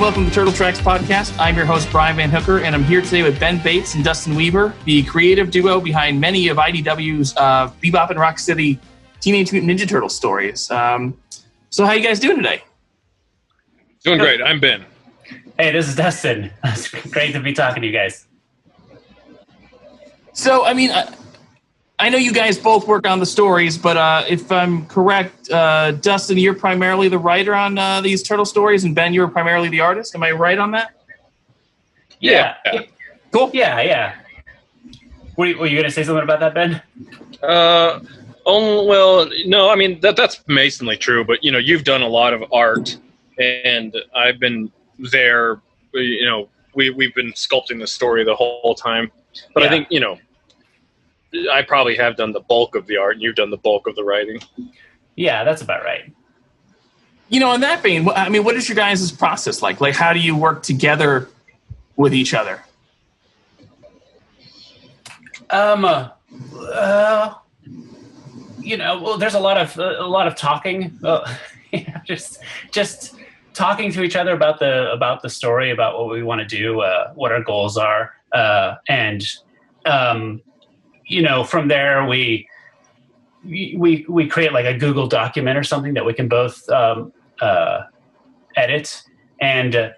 welcome to Turtle Tracks Podcast. I'm your host, Brian Van Hooker, and I'm here today with Ben Bates and Dustin Weaver, the creative duo behind many of IDW's Bebop and Rocksteady Teenage Mutant Ninja Turtle stories. So how you guys doing today? Doing great. I'm Ben. Hey, this is Dustin. It's great to be talking to you guys. So, I know you guys both work on the stories, but if I'm correct, Dustin, you're primarily the writer on these turtle stories, and Ben, you're primarily the artist. Am I right on that? Yeah. Cool. Yeah. Were you going to say something about that, Ben? Well, no, that's amazingly true, but, you've done a lot of art, and I've been there, we've been sculpting the story the whole time. But yeah. I think, I probably have done the bulk of the art, and you've done the bulk of the writing. Yeah, that's about right. In that vein, what is your guys' process like? Like, how do you work together with each other? There's a lot of talking. Just talking to each other about the story, about what we want to do, what our goals are, and from there we create like a Google document or something that we can both edit, and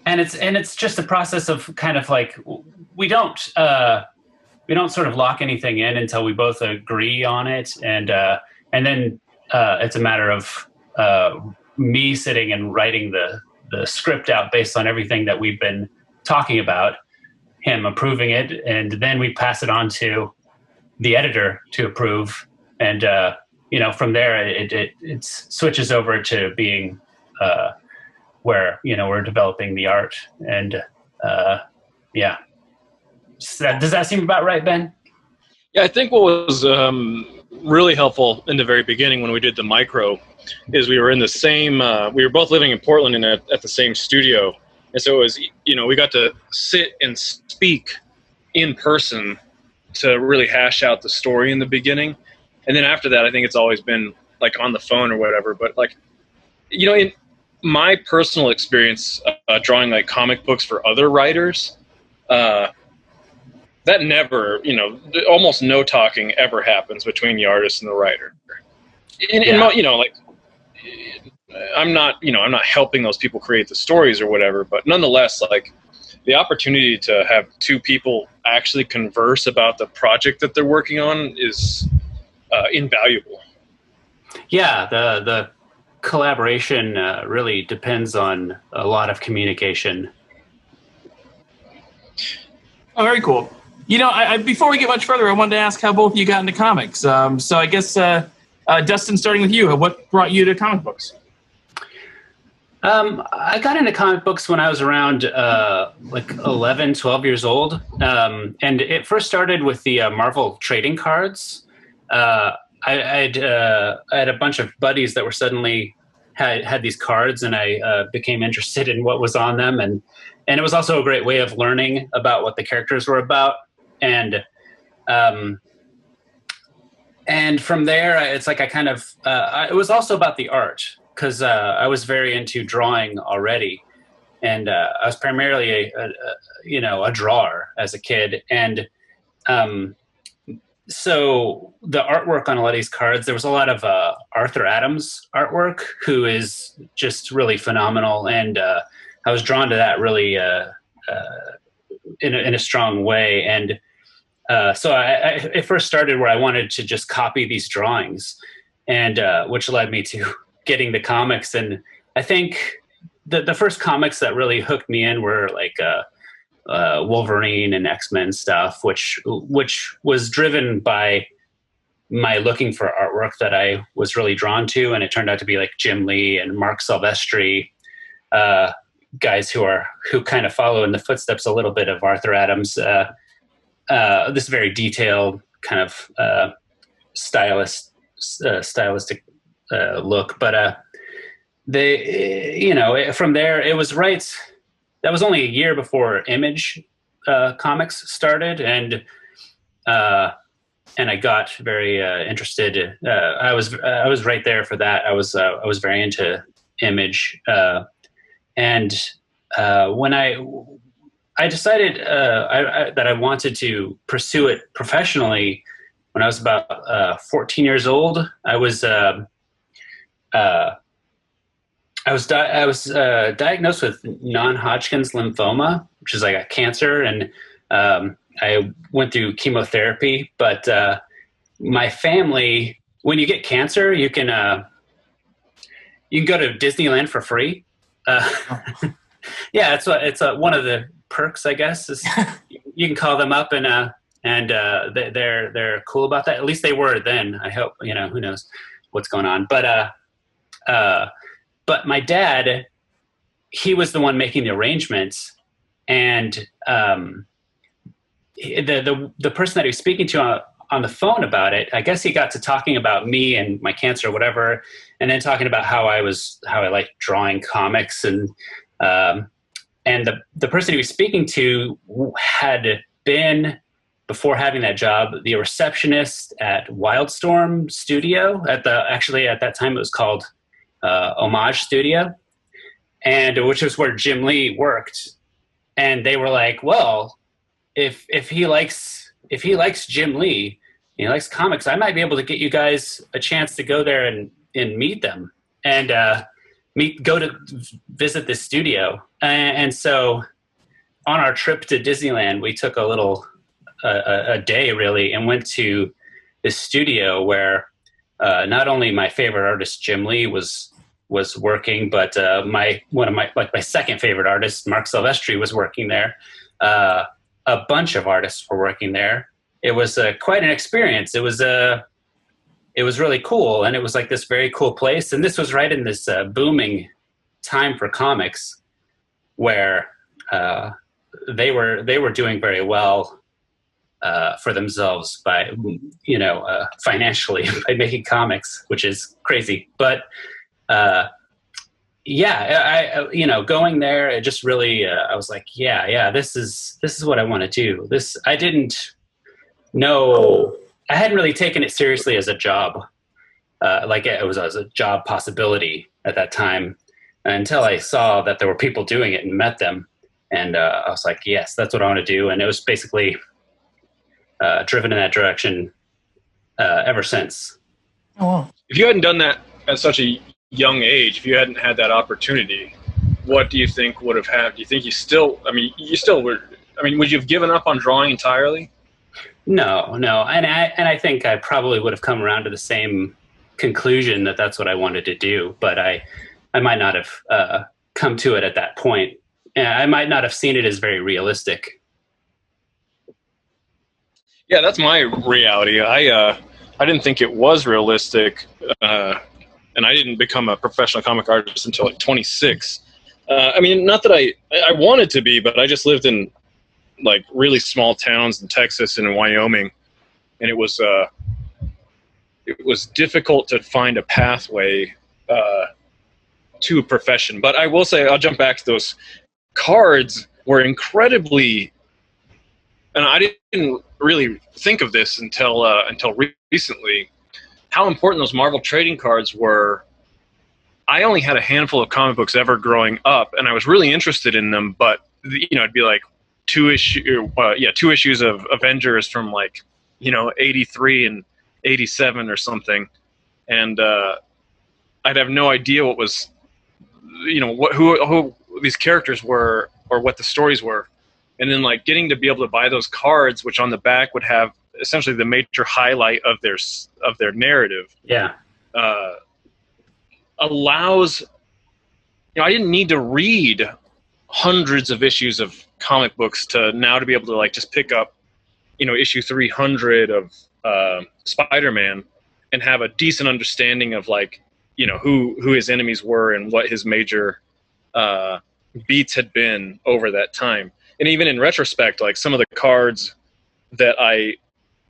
it's just a process of kind of like we don't sort of lock anything in until we both agree on it, and then it's a matter of me sitting and writing the script out based on everything that we've been talking about, him approving it, and then we pass it on to the editor to approve. And, from there, it switches over to being where, we're developing the art. And, yeah. Does that seem about right, Ben? Yeah, I think what was really helpful in the very beginning when we did the micro is we were in the same, we were both living in Portland and at the same studio. And so it was, we got to sit and speak in person to really hash out the story in the beginning. And then after that, I think it's always been like on the phone or whatever. But like, in my personal experience drawing like comic books for other writers, that never, almost no talking ever happens between the artist and the writer. I'm not helping those people create the stories or whatever, but nonetheless, like the opportunity to have two people actually converse about the project that they're working on is invaluable. Yeah, the collaboration really depends on a lot of communication. Oh, very cool. Before we get much further, I wanted to ask how both of you got into comics. So I guess, Dustin, starting with you, what brought you to comic books? I got into comic books when I was around 11, 12 years old. And it first started with the Marvel trading cards. I had a bunch of buddies that were suddenly had these cards, and I became interested in what was on them. And it was also a great way of learning about what the characters were about. And from there, it's like I kind of it was also about the art, because I was very into drawing already, and I was primarily a drawer as a kid. And so the artwork on a lot of these cards, there was a lot of Arthur Adams artwork, who is just really phenomenal, and I was drawn to that really in a strong way. And so it first started where I wanted to just copy these drawings, and which led me to getting the comics. And I think the first comics that really hooked me in were like Wolverine and X-Men stuff, which was driven by my looking for artwork that I was really drawn to. And it turned out to be like Jim Lee and Mark Silvestri, guys who kind of follow in the footsteps a little bit of Arthur Adams. This very detailed kind of stylistic look, but from there it was right. That was only a year before Image Comics started, and I got very interested. I was right there for that. I was very into image. And when I decided that I wanted to pursue it professionally when I was about 14 years old. I was diagnosed with non-Hodgkin's lymphoma, which is like a cancer, and I went through chemotherapy. But my family, when you get cancer, you can go to Disneyland for free. Yeah, it's one of the perks, I guess. Is you can call them up and they're cool about that. At least they were then. I hope, who knows what's going on. But my dad, he was the one making the arrangements, and the person that he was speaking to on the phone about it, I guess he got to talking about me and my cancer or whatever, and then talking about how I liked drawing comics, and the person he was speaking to had been, before having that job, the receptionist at Wildstorm Studio at that time it was called Homage Studio, and which is where Jim Lee worked. And they were like, well, if he likes Jim Lee, he likes comics, I might be able to get you guys a chance to go there and meet them and go to visit this studio. And so on our trip to Disneyland, we took a day really and went to this studio where not only my favorite artist Jim Lee was working, but my second favorite artist, Mark Silvestri, was working there. A bunch of artists were working there. It was quite an experience. It was really cool, and it was like this very cool place. And this was right in this booming time for comics, where they were doing very well for themselves by financially by making comics, which is crazy. But going there, it just really I was like, this is what I want to do. I didn't know, I hadn't really taken it seriously as a job, like it was as a job possibility at that time, until I saw that there were people doing it and met them, and I was like, yes, that's what I want to do. And it was basically driven in that direction ever since. Oh, wow. If you hadn't done that at such a young age, if you hadn't had that opportunity, what do you think would have happened? Do you think would you have given up on drawing entirely? No. And I think I probably would have come around to the same conclusion that that's what I wanted to do, but I might not have come to it at that point. I might not have seen it as very realistic. Yeah, that's my reality. I didn't think it was realistic, and I didn't become a professional comic artist until like 26. Not that I wanted to be, but I just lived in like really small towns in Texas and in Wyoming, and it was difficult to find a pathway to a profession. But I will say, I'll jump back to those cards were incredibly, and I didn't really think of this until recently, how important those Marvel trading cards were. I only had a handful of comic books ever growing up, and I was really interested in them, but it'd be like two issues of Avengers from 83 and 87 or something, and I'd have no idea what was, who these characters were or what the stories were. And then getting to be able to buy those cards, which on the back would have essentially the major highlight of their narrative. Yeah. Allows, I didn't need to read hundreds of issues of comic books to be able to just pick up, issue 300 of Spider-Man and have a decent understanding of who his enemies were and what his major beats had been over that time. And even in retrospect, some of the cards that I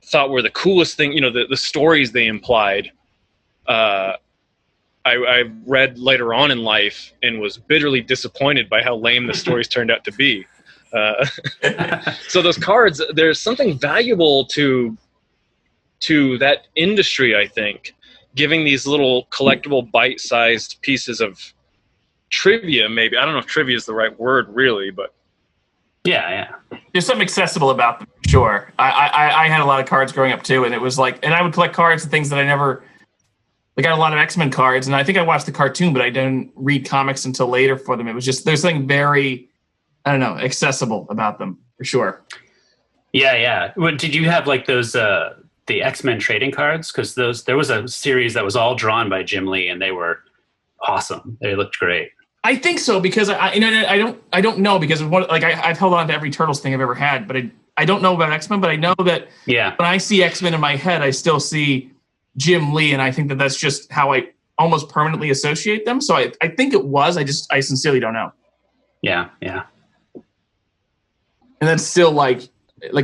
thought were the coolest thing, the stories they implied, I read later on in life and was bitterly disappointed by how lame the stories turned out to be. So those cards, there's something valuable to that industry, I think, giving these little collectible bite-sized pieces of trivia, maybe. I don't know if trivia is the right word, really, but Yeah. There's something accessible about them, sure. I had a lot of cards growing up too, and it was like, and I would collect cards and things that I never. I got a lot of X-Men cards, and I think I watched the cartoon, but I didn't read comics until later for them. It was just there's something very, I don't know, accessible about them for sure. Yeah. Did you have like those the X-Men trading cards? Because there was a series that was all drawn by Jim Lee, and they were awesome. They looked great. I think so because I don't know because of what I've held on to every Turtles thing I've ever had, but I don't know about X-Men, but I know that when I see X-Men in my head, I still see Jim Lee, and I think that that's just how I almost permanently associate them. So I think it was. I sincerely don't know. Yeah. And that's still like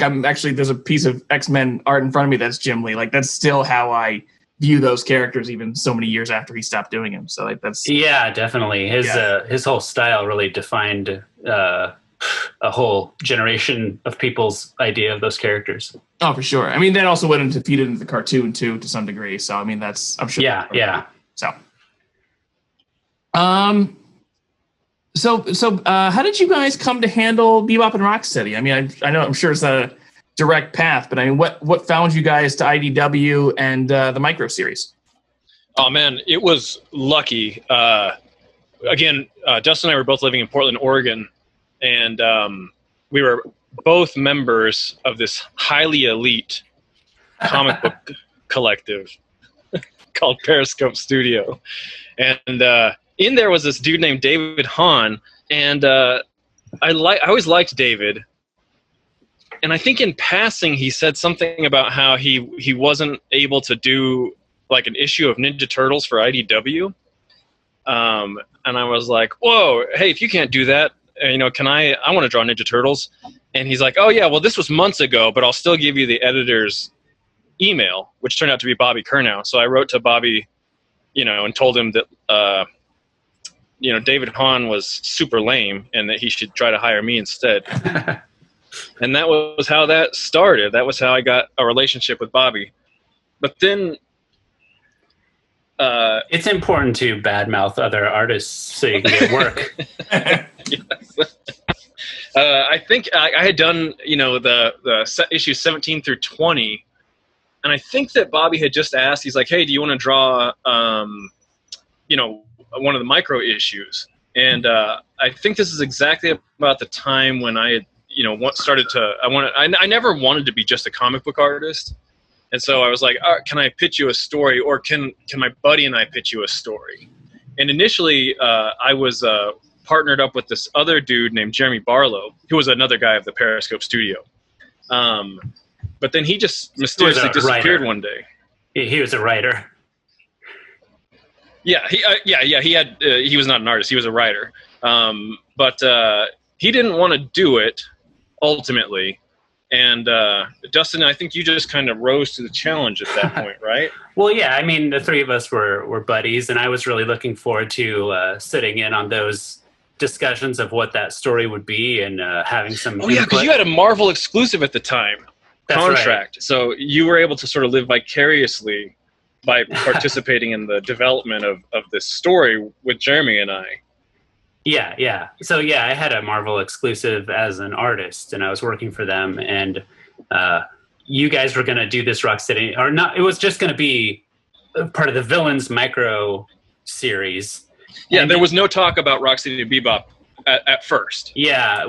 I'm actually there's a piece of X-Men art in front of me that's Jim Lee. Like that's still how I view those characters even so many years after he stopped doing them. So that's definitely his whole style really defined a whole generation of people's idea of those characters. Oh, for sure. I mean, that also went into feed into the cartoon too, to some degree. So I mean, I'm sure. Yeah. So, so how did you guys come to handle Bebop and Rocksteady? I mean, I'm sure it's a direct path, but I mean, what found you guys to IDW and the micro series? Oh man, it was lucky. Again, Dustin and I were both living in Portland, Oregon, and we were both members of this highly elite comic book collective called Periscope Studio. And in there was this dude named David Hahn, and I always liked David. And I think in passing he said something about how he wasn't able to do like an issue of Ninja Turtles for IDW. And I was like, whoa, hey, if you can't do that, can I want to draw Ninja Turtles. And he's like, oh yeah, well this was months ago, but I'll still give you the editor's email, which turned out to be Bobby Curnow. So I wrote to Bobby, and told him that, David Hahn was super lame and that he should try to hire me instead. And that was how that started. That was how I got a relationship with Bobby. But then it's important to badmouth other artists so you can get work. Yes. I think I had done, the issues 17 through 20, and I think that Bobby had just asked. He's like, "Hey, do you want to draw, one of the micro issues?" And I think this is exactly about the time when I had, I never wanted to be just a comic book artist, and so I was like, "Can I pitch you a story, or can my buddy and I pitch you a story?" And initially, I was partnered up with this other dude named Jeremy Barlow, who was another guy of the Periscope Studio. But then he just mysteriously disappeared one day. He was a writer. Yeah, he was not an artist. He was a writer. But he didn't want to do it ultimately. And Dustin, I think you just kind of rose to the challenge at that point, right? Well, yeah. I mean, the three of us were buddies, and I was really looking forward to sitting in on those discussions of what that story would be and having some input. Yeah, because you had a Marvel exclusive at the time. That's contract. Right. So you were able to sort of live vicariously by participating in the development of this story with Jeremy and I. Yeah. So I had a Marvel exclusive as an artist, and I was working for them, and you guys were going to do this Rocksteady, or not, it was just going to be part of the Villains micro series. Yeah, and there was no talk about Rocksteady Bebop at first. Yeah,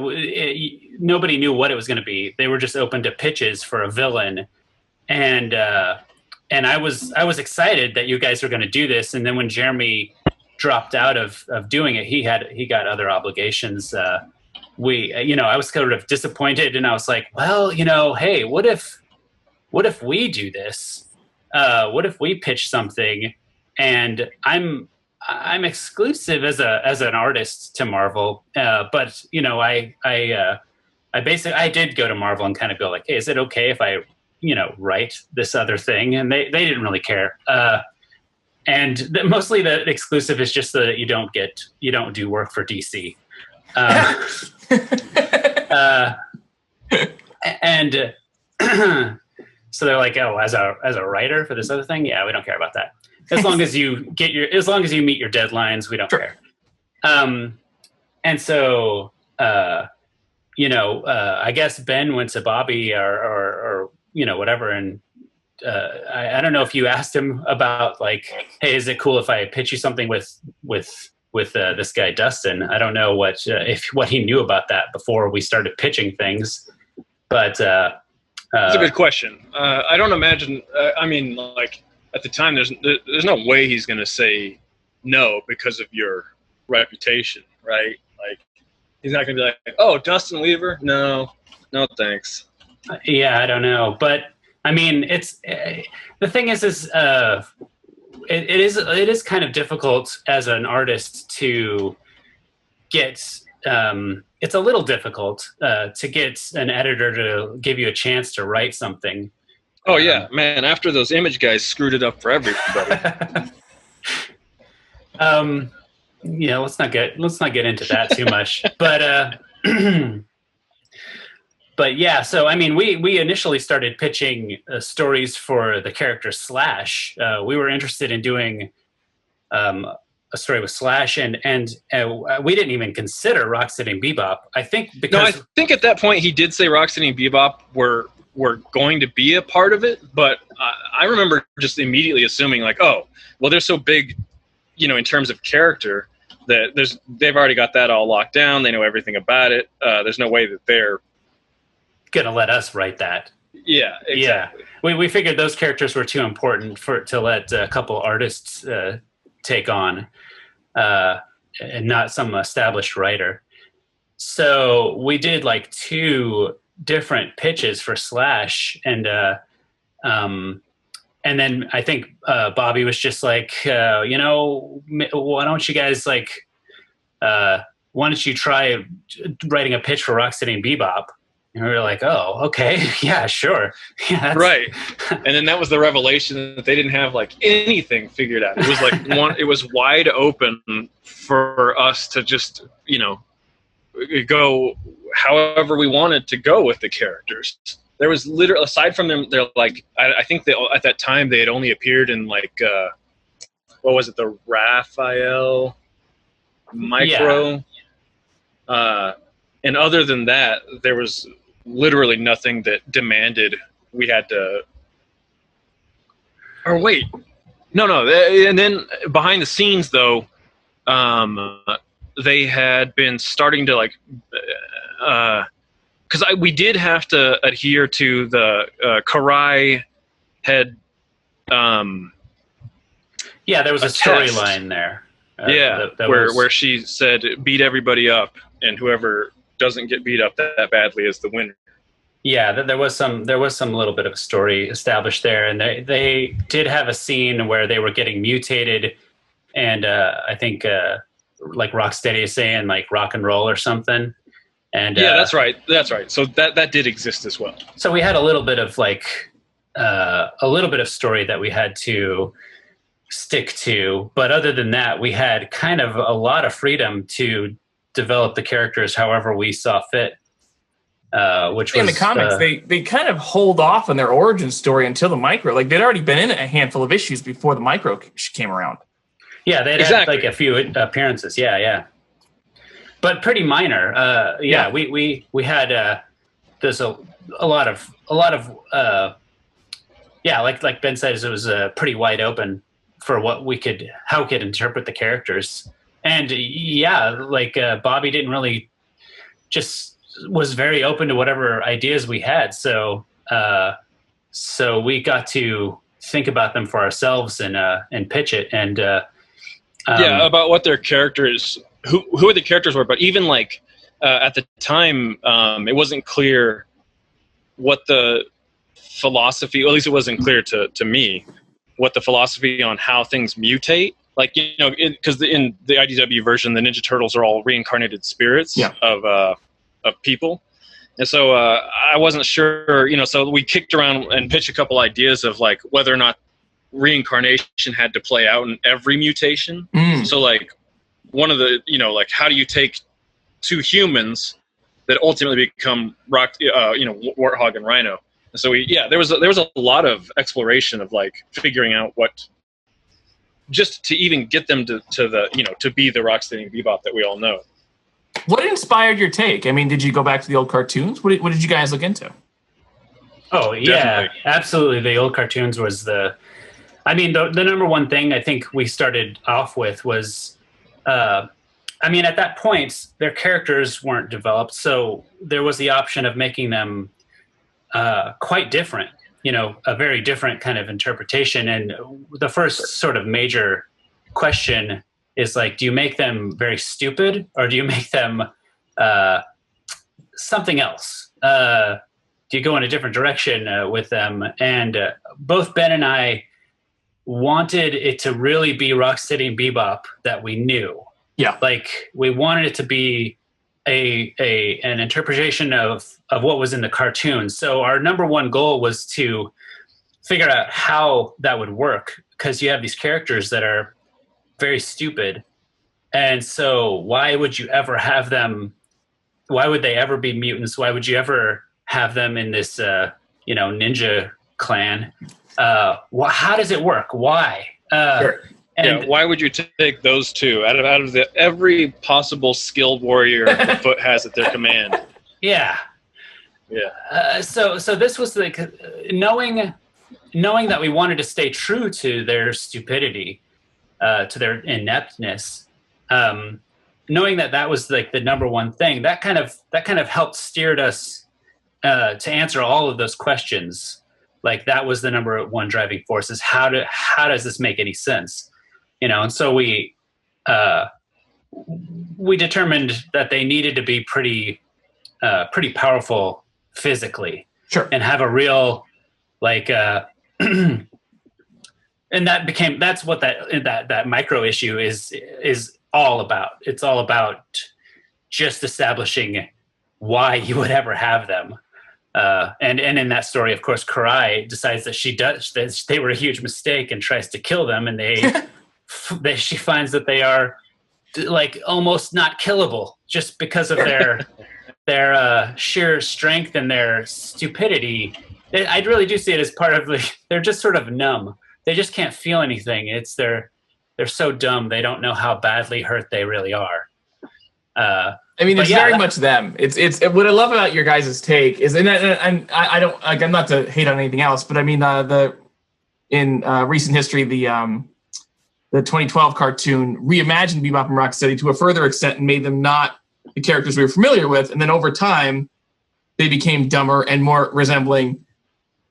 nobody knew what it was going to be. They were just open to pitches for a villain, and I was excited that you guys were going to do this. And then when Jeremy dropped out of doing it, he got other obligations. I was kind of disappointed, and I was like, well, hey, what if we do this? What if we pitch something, and I'm exclusive as an artist to Marvel, but I did go to Marvel and kind of go like, hey, is it okay if I write this other thing? And they didn't really care. And mostly the exclusive is just that you don't do work for DC. And so they're like, oh, as a writer for this other thing, yeah, we don't care about that. As long as you meet your deadlines, we don't care. And so, I guess Ben went to Bobby or whatever, and I don't know if you asked him about like, hey, is it cool if I pitch you something with this guy Dustin? I don't know what he knew about that before we started pitching things, but that's a good question. I don't imagine. I mean, like at the time, there's no way he's going to say no because of your reputation, right? Like he's not going to be like, oh, Dustin Weaver, no, thanks. Yeah, I don't know, but I mean, it's the thing is it is kind of difficult as an artist to get. It's a little difficult to get an editor to give you a chance to write something. Oh yeah, man! After those image guys screwed it up for everybody. Let's not get into that too much, but. But yeah, so I mean, we initially started pitching stories for the character Slash. We were interested in doing a story with Slash, and we didn't even consider Rocksteady and Bebop. I think because I think at that point he did say Rocksteady and Bebop were going to be a part of it, but I remember just immediately assuming like, oh, well, they're so big, in terms of character that they've already got that all locked down. They know everything about it. There's no way that they're gonna let us write that. Yeah, exactly. Yeah, we figured those characters were too important to let a couple artists take on, and not some established writer. So we did like 2 different pitches for Slash, and then I think Bobby was just like, why don't you guys like, why don't you try writing a pitch for Rocksteady and Bebop? And we were like, oh, okay, yeah, sure. Yeah, right. And then that was the revelation that they didn't have like anything figured out. It was like it was wide open for us to just, go however we wanted to go with the characters. There was literally, aside from them, they're like, I think they, at that time they had only appeared in like, what was it, the Raphael Micro? Yeah. And other than that, there was literally nothing that demanded we had to. Or wait, no. And then behind the scenes, though, they had been starting to like, because we did have to adhere to the Karai had. Yeah, there was a storyline there. Where she said beat everybody up, and whoever doesn't get beat up that badly is the winner. Yeah, there was some little bit of a story established there, and they did have a scene where they were getting mutated, and I think like Rocksteady is saying like rock and roll or something. And yeah, that's right. So that did exist as well. So we had a little bit of like a little bit of story that we had to stick to, but other than that, we had kind of a lot of freedom to develop the characters however we saw fit. Which was, in the comics, they kind of hold off on their origin story until the micro. Like they'd already been in a handful of issues before the micro came around. Yeah, they had like a few appearances. Yeah, but pretty minor. We had there's a lot of like Ben says, it was pretty wide open for how we could interpret the characters. And Bobby didn't really just was very open to whatever ideas we had. So we got to think about them for ourselves and pitch it. And about what their characters, who the characters were. But even like at the time, it wasn't clear what the philosophy, or at least it wasn't clear to me, what the philosophy on how things mutate. Like, because in the IDW version, the Ninja Turtles are all reincarnated spirits of people. And so I wasn't sure, so we kicked around and pitched a couple ideas of like whether or not reincarnation had to play out in every mutation. So like one of the, like how do you take 2 humans that ultimately become Warthog and Rhino? And so there was a lot of exploration of like figuring out what just to even get them to the to be the Rocksteady and Bebop that we all know. What inspired your take? I mean, did you go back to the old cartoons? What did you guys look into? Oh yeah, Definitely. absolutely. The old cartoons was the number one thing I think we started off with was, at that point their characters weren't developed, so there was the option of making them quite different. A very different kind of interpretation. And the first sort of major question is like, do you make them very stupid or do you make them something else? Do you go in a different direction with them? And both Ben and I wanted it to really be Rocksteady and Bebop that we knew. Yeah. Like, we wanted it to be an interpretation of what was in the cartoon. So our number one goal was to figure out how that would work, because you have these characters that are very stupid. And so why would you ever have them? Why would they ever be mutants? Why would you ever have them in this, ninja clan? How does it work? Why? Sure. And why would you take those two out of every possible skilled warrior the Foot has at their command? Yeah. So this was like knowing that we wanted to stay true to their stupidity, to their ineptness. Knowing that was like the number one thing that kind of helped steered us to answer all of those questions. Like, that was the number one driving force, is how does this make any sense? And so we determined that they needed to be pretty powerful physically, sure, and have a real and that's what that micro issue is all about. It's all about just establishing why you would ever have them. And in that story, of course, Karai decides that they were a huge mistake and tries to kill them, and she finds that they are like almost not killable just because of their sheer strength and their stupidity. I really do see it as part of they're just sort of numb. They just can't feel anything. They're so dumb. They don't know how badly hurt they really are. It's very much them. It's what I love about your guys' take is, and I don't like, I'm not to hate on anything else, but I mean, in recent history, the 2012 cartoon reimagined Bebop and Rocksteady to a further extent and made them not the characters we were familiar with, and then over time they became dumber and more resembling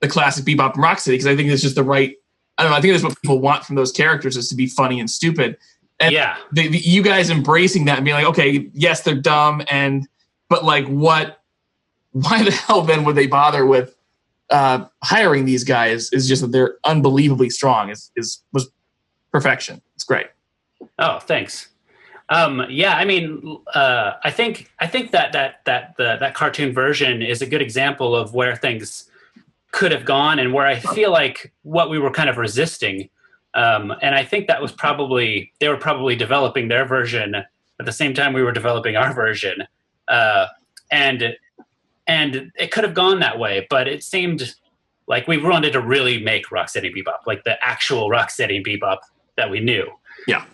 the classic Bebop and Rocksteady, because I think it's just the right. I don't know. I think that's what people want from those characters, is to be funny and stupid. And you guys embracing that and being like, okay, yes, they're dumb, but like, what? Why the hell then would they bother with hiring these guys? Is just that they're unbelievably strong. Was perfection. It's great. Oh, thanks. I think that cartoon version is a good example of where things could have gone, and where I feel like what we were kind of resisting. And I think that was they were probably developing their version at the same time we were developing our version. And it could have gone that way, but it seemed like we wanted to really make Rocksteady Bebop, like the actual Rocksteady Bebop that we knew. Yeah.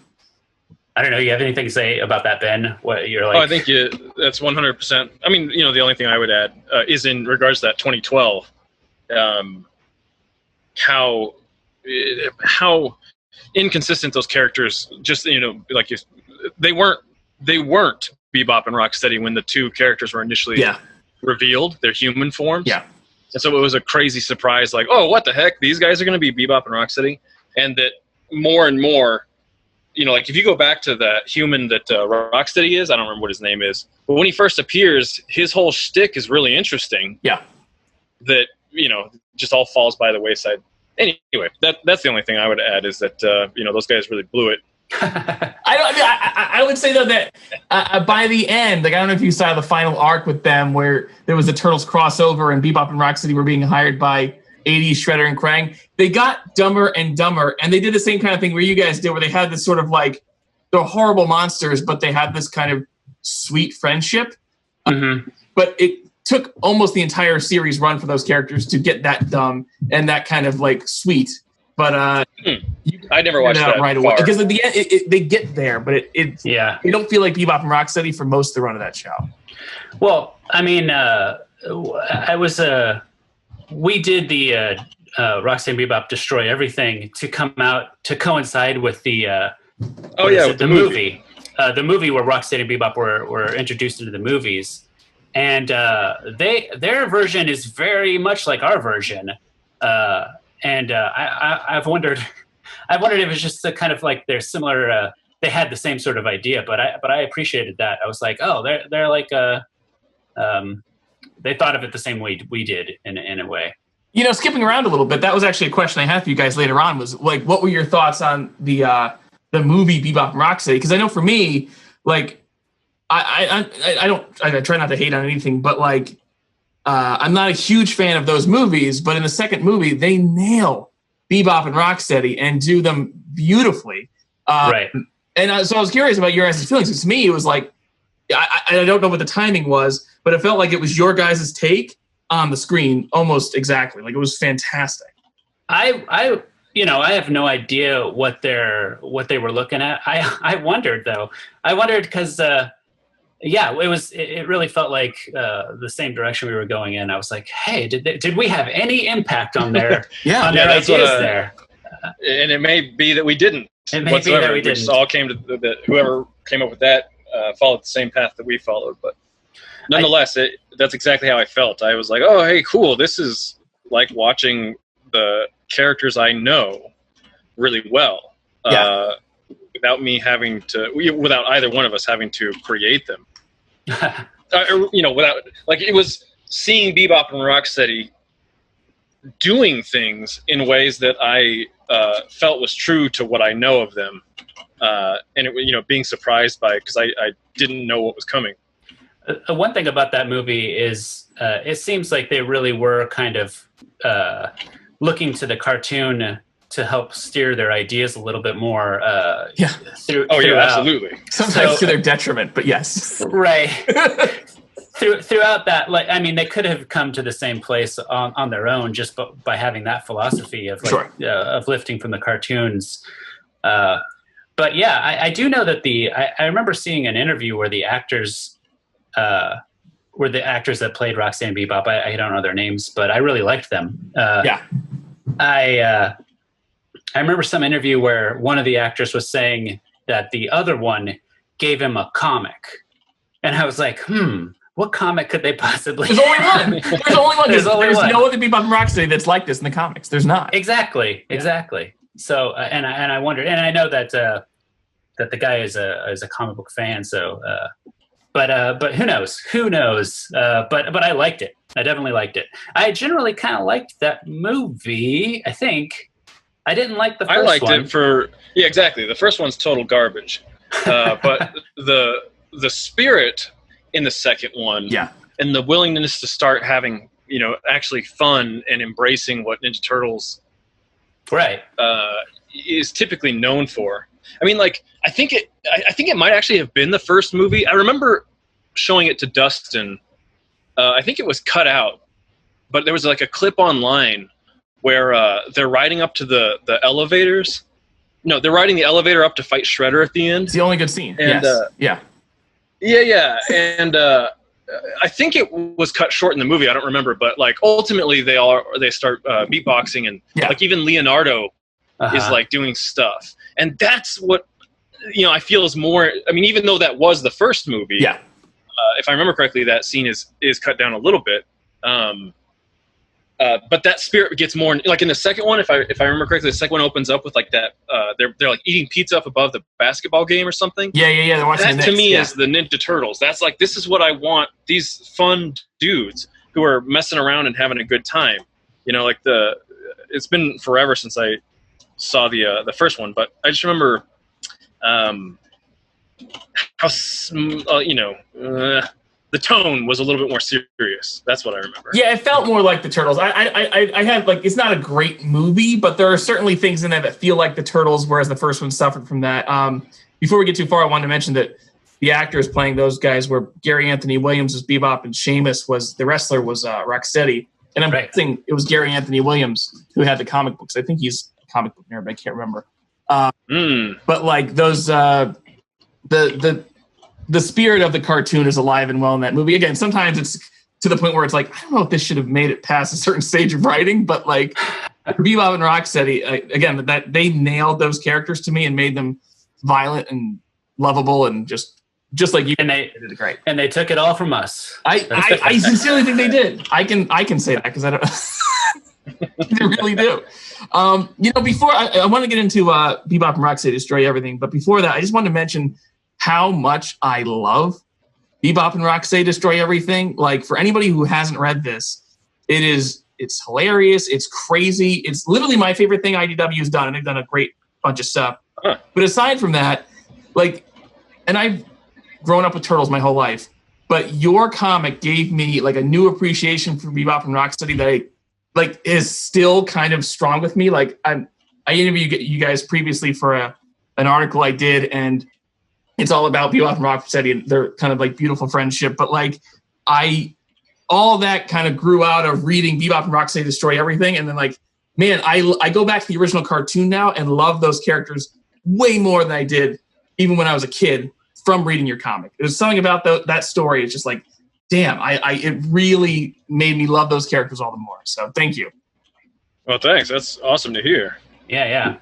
I don't know. You have anything to say about that, Ben? What you're like? Oh, I think that's 100%. I mean, the only thing I would add is in regards to that 2012, how inconsistent those characters just, they weren't Bebop and Rocksteady when the two characters were initially revealed, their human forms. Yeah. And so it was a crazy surprise, like, oh, what the heck? These guys are going to be Bebop and Rocksteady? And that more and more, like if you go back to that human that Rocksteady is, I don't remember what his name is, but when he first appears, his whole shtick is really interesting. Yeah. That, just all falls by the wayside. Anyway, that's the only thing I would add, is that, those guys really blew it. I would say though that by the end, like, I don't know if you saw the final arc with them where there was a Turtles crossover and Bebop and Rocksteady were being hired by 80s Shredder and Krang. They got dumber and dumber, and they did the same kind of thing where you guys did, where they had this sort of like, they're horrible monsters, but they had this kind of sweet friendship. Mm-hmm. But it took almost the entire series run for those characters to get that dumb and that kind of like sweet. But I never watched that right away because at the end they get there, but it don't feel like Bebop and Rocksteady for most of the run of that show. Well, I mean, we did the Rocksteady Bebop Destroy Everything to come out to coincide with the the movie. The movie where Rocksteady Bebop were introduced into the movies, and their version is very much like our version. I've wondered if it's just a kind of like they're similar. They had the same sort of idea, but I appreciated that. I was like, oh, they're like they thought of it the same way we did in a way. You know, skipping around a little bit, that was actually a question I had for you guys later on. Was like, what were your thoughts on the movie Bebop and Rocksteady? Because I know for me, like, I try not to hate on anything, but like, I'm not a huge fan of those movies. But in the second movie, they nail Bebop and Rocksteady and do them beautifully. Right. And so I was curious about your guys' feelings. Because to me, it was like, I don't know what the timing was, but it felt like it was your guys' take on the screen almost exactly. Like, it was fantastic. I have no idea what they were looking at. I wondered though. I wondered because it really felt like the same direction we were going in. I was like, hey, did we have any impact on their on their ideas there? And it may be that we didn't. It may be that we didn't. Just all came to whoever came up with that followed the same path that we followed, but nonetheless, that's exactly how I felt. I was like, oh, hey, cool. This is like watching the characters I know really well without either one of us having to create them. Without, like, it was seeing Bebop and Rocksteady doing things in ways that I felt was true to what I know of them. And it, being surprised by it because I didn't know what was coming. One thing about that movie is it seems like they really were kind of looking to the cartoon to help steer their ideas a little bit more. Absolutely. Sometimes to their detriment, but yes. Right. Throughout that, like, I mean, they could have come to the same place on their own just by having that philosophy of of lifting from the cartoons. But yeah, I do know that I remember seeing an interview where the actors were the actors that played Rocksteady and Bebop. I don't know their names, but I really liked them. I remember some interview where one of the actors was saying that the other one gave him a comic. And I was like, what comic could they possibly There's only one. There's only one. There's no other Bebop and Rocksteady that's like this in the comics. There's not. Exactly. So, and I wondered, and I know that the guy is a comic book fan. So, but who knows? But I liked it. I definitely liked it. I generally kind of liked that movie. I think I didn't like the first one. I liked it for exactly. The first one's total garbage, but the spirit in the second one, and the willingness to start having actually fun and embracing what Ninja Turtles is typically known for. I mean, like, I think it might actually have been the first movie. I remember showing it to Dustin. I think it was cut out, but there was like a clip online where they're riding up to the elevators. No, they're riding the elevator up to fight Shredder at the end. It's the only good scene. And, Yeah. And I think it was cut short in the movie. I don't remember, but like ultimately they start beatboxing and like even Leonardo is like doing stuff, and that's what I feel is more. I mean, even though that was the first movie, if I remember correctly, that scene is cut down a little bit. But that spirit gets more like in the second one. If I remember correctly, the second one opens up with like that. They're like eating pizza up above the basketball game or something. Yeah. They're watching that to me is the Ninja Turtles. That's like, this is what I want. These fun dudes who are messing around and having a good time. Like it's been forever since I saw the first one, but I just remember how the tone was a little bit more serious. That's what I remember. Yeah, it felt more like the Turtles. I have like, it's not a great movie, but there are certainly things in there that feel like the Turtles, whereas the first one suffered from that. Before we get too far, I wanted to mention that the actors playing those guys were Gary Anthony Williams as Bebop, and Seamus was the wrestler was Rocksteady. And I'm guessing it was Gary Anthony Williams who had the comic books. I think he's comic book nerd, but I can't remember. But like those, the spirit of the cartoon is alive and well in that movie. Again, sometimes it's to the point where it's like, I don't know if this should have made it past a certain stage of writing, but like Bebop and Rocksteady, again, that they nailed those characters to me and made them violent and lovable and just like you. And they did it great. And they took it all from us. I sincerely think they did. I can say that because I don't. They really do. Before I want to get into Bebop and Rocksteady Destroy Everything, but before that, I just want to mention how much I love Bebop and Rocksteady Destroy Everything. Like, for anybody who hasn't read this, it's hilarious. It's crazy. It's literally my favorite thing IDW has done, and they've done a great bunch of stuff. Huh. But aside from that, like, and I've grown up with Turtles my whole life, but your comic gave me like a new appreciation for Bebop and Rocksteady that is still kind of strong with me. Like, I interviewed you guys previously for an article I did, and it's all about Bebop and Rocksteady and their kind of like beautiful friendship. But like, all that kind of grew out of reading Bebop and Rocksteady Destroy Everything. And then like, man, I go back to the original cartoon now and love those characters way more than I did even when I was a kid from reading your comic. There's something about that story. It's just like, damn, it really made me love those characters all the more. So thank you. Well, thanks. That's awesome to hear. Yeah.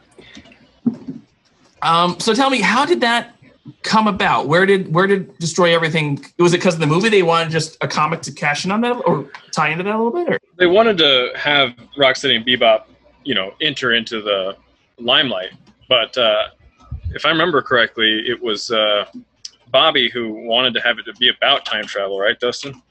So tell me, how did that come about? Where did Destroy Everything? Was it because of the movie? They wanted just a comic to cash in on that or tie into that a little bit? Or? They wanted to have Rocksteady and Bebop, enter into the limelight. But if I remember correctly, it was Bobby who wanted to have it to be about time travel, right, Dustin?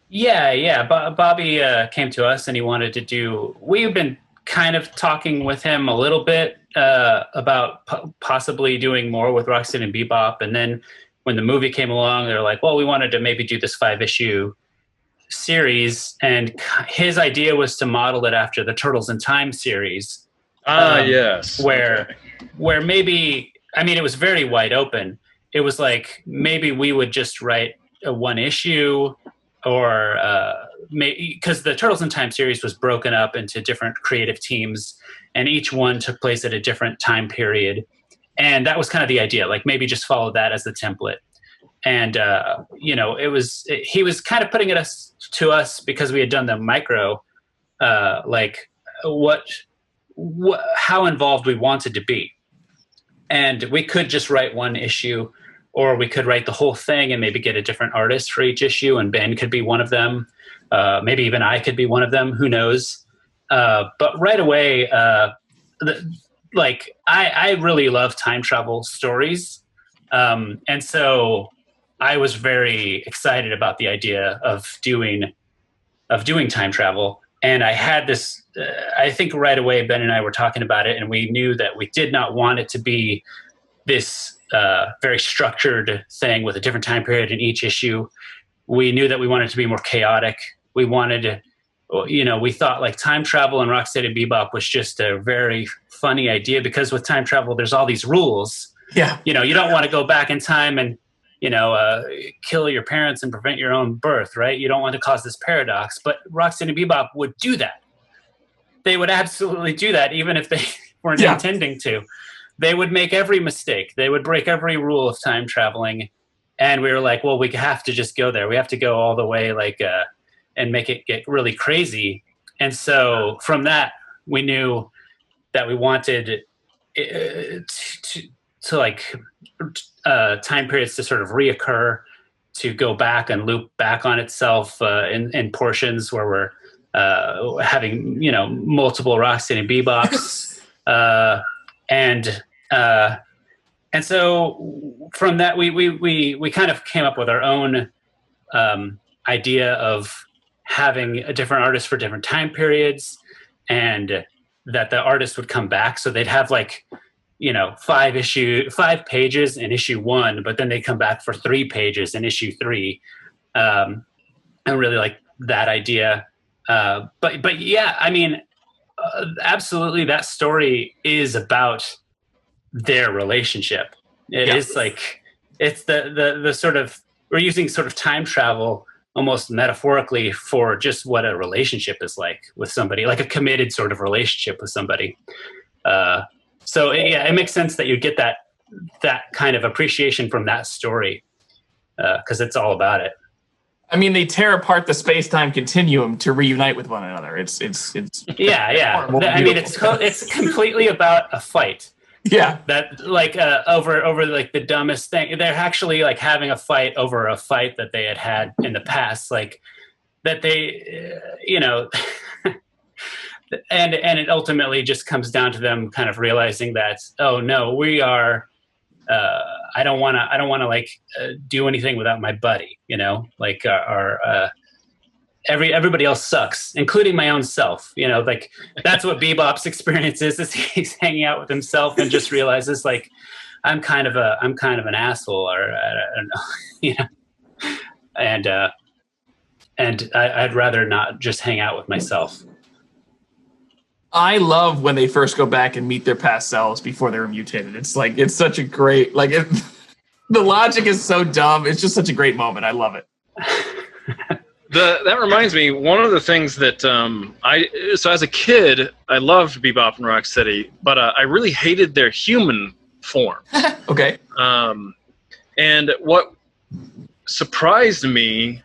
Yeah. Bobby came to us and he wanted to do. We've been kind of talking with him a little bit about possibly doing more with Rocksteady and Bebop. And then when the movie came along, they're like, well, we wanted to maybe do this 5-issue series. And his idea was to model it after the Turtles in Time series. Yes. Where maybe, I mean, it was very wide open. It was like, maybe we would just write a 1 issue or because the Turtles in Time series was broken up into different creative teams, and each one took place at a different time period. And that was kind of the idea, like maybe just follow that as the template. And, he was kind of putting it to us because we had done the micro, how involved we wanted to be. And we could just write 1 issue, or we could write the whole thing and maybe get a different artist for each issue, and Ben could be one of them. Maybe even I could be one of them. Who knows? But right away, I really love time travel stories. And so I was very excited about the idea of doing time travel. And I had this, I think right away, Ben and I were talking about it, and we knew that we did not want it to be this very structured thing with a different time period in each issue. We knew that we wanted it to be more chaotic. We wanted to, we thought like time travel and Rocksteady Bebop was just a very funny idea, because with time travel, there's all these rules. Yeah. You don't want to go back in time and, kill your parents and prevent your own birth, right? You don't want to cause this paradox. But Rocksteady Bebop would do that. They would absolutely do that, even if they weren't intending to. They would make every mistake. They would break every rule of time traveling. And we were like, well, we have to just go there. We have to go all the way, and make it get really crazy. And so from that, we knew that we wanted time periods to sort of reoccur, to go back and loop back on itself in portions where we're having, multiple Rocksteady Bebops. And so from that, we kind of came up with our own idea of having a different artist for different time periods, and that the artist would come back. So they'd have 5 pages in issue 1, but then they come back for 3 pages in issue 3. I really like that idea. But yeah, I mean, absolutely, that story is about their relationship. It is like, it's the sort of, we're using sort of time travel almost metaphorically for just what a relationship is like with somebody, like a committed sort of relationship with somebody. So it makes sense that you get that kind of appreciation from that story, because it's all about it. I mean, they tear apart the space-time continuum to reunite with one another. It's yeah. I mean, it's completely about a fight. Yeah, that like over like the dumbest thing. They're actually like having a fight over a fight that they had in the past, like that they, and it ultimately just comes down to them kind of realizing that, oh no, we are. I don't want to like do anything without my buddy. Like everybody else sucks, including my own self. Like that's what Bebop's experience is he's hanging out with himself and just realizes like I'm kind of an asshole, or I don't know, and I'd rather not just hang out with myself. I love when they first go back and meet their past selves before they were mutated. It's like, it's such a great, like, the logic is so dumb. It's just such a great moment. I love it. That reminds me, one of the things that so as a kid, I loved Bebop and Rocksteady, but I really hated their human form. Okay. And what surprised me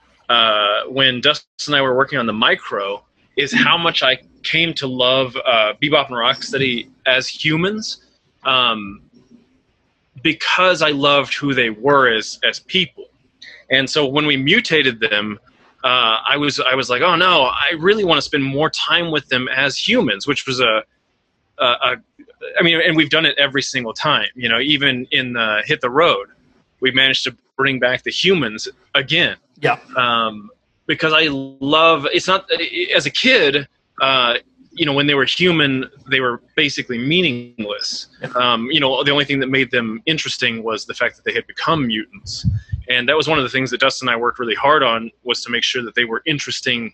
when Dustin and I were working on the micro is how much I came to love Bebop and Rocksteady as humans, because I loved who they were as people. And so when we mutated them, I was like, oh no, I really want to spend more time with them as humans, which was I mean, and we've done it every single time, even in Hit the Road, we managed to bring back the humans again. Yeah. Because I love, it's not, as a kid, when they were human, they were basically meaningless. The only thing that made them interesting was the fact that they had become mutants. And that was one of the things that Dustin and I worked really hard on, was to make sure that they were interesting,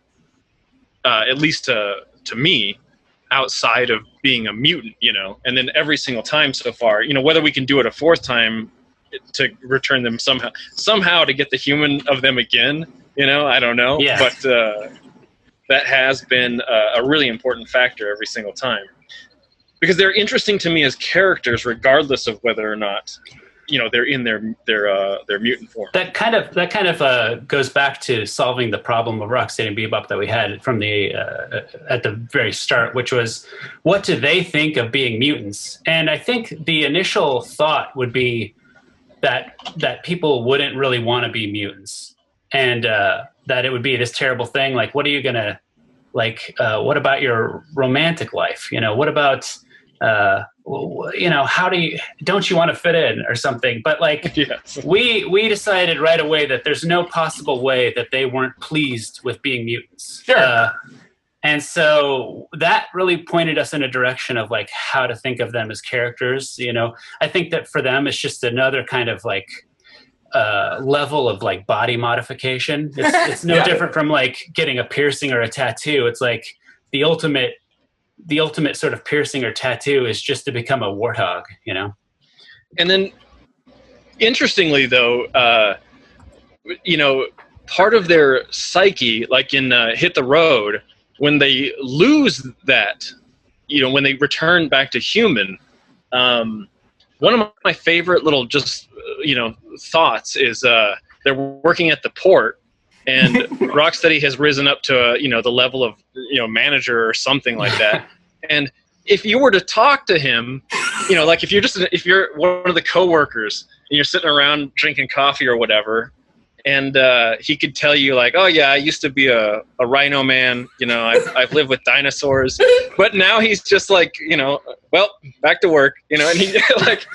at least to me, outside of being a mutant, And then every single time so far, whether we can do it a fourth time to return them somehow to get the human of them again, I don't know. Yeah. But that has been a really important factor every single time, because they're interesting to me as characters, regardless of whether or not they're in their mutant form. That kind of goes back to solving the problem of Rocksteady and Bebop that we had from the at the very start, which was, what do they think of being mutants? And I think the initial thought would be that people wouldn't really want to be mutants, and that it would be this terrible thing. Like, what are you gonna like? What about your romantic life? What about don't you want to fit in or something? But like, yes. we decided right away that there's no possible way that they weren't pleased with being mutants. Sure. And so that really pointed us in a direction of like how to think of them as characters. I think that for them, it's just another kind of like level of like body modification. It's no different from like getting a piercing or a tattoo. It's like the ultimate sort of piercing or tattoo is just to become a warthog, And then, interestingly, though, part of their psyche, like in Hit the Road, when they lose that, when they return back to human, one of my favorite little just, thoughts is they're working at the port, and Rocksteady has risen up to the level of manager or something like that. And if you were to talk to him, like if you're one of the coworkers and you're sitting around drinking coffee or whatever, and he could tell you like, oh yeah, I used to be a rhino man, I've lived with dinosaurs, but now he's just like, well, back to work, and he like,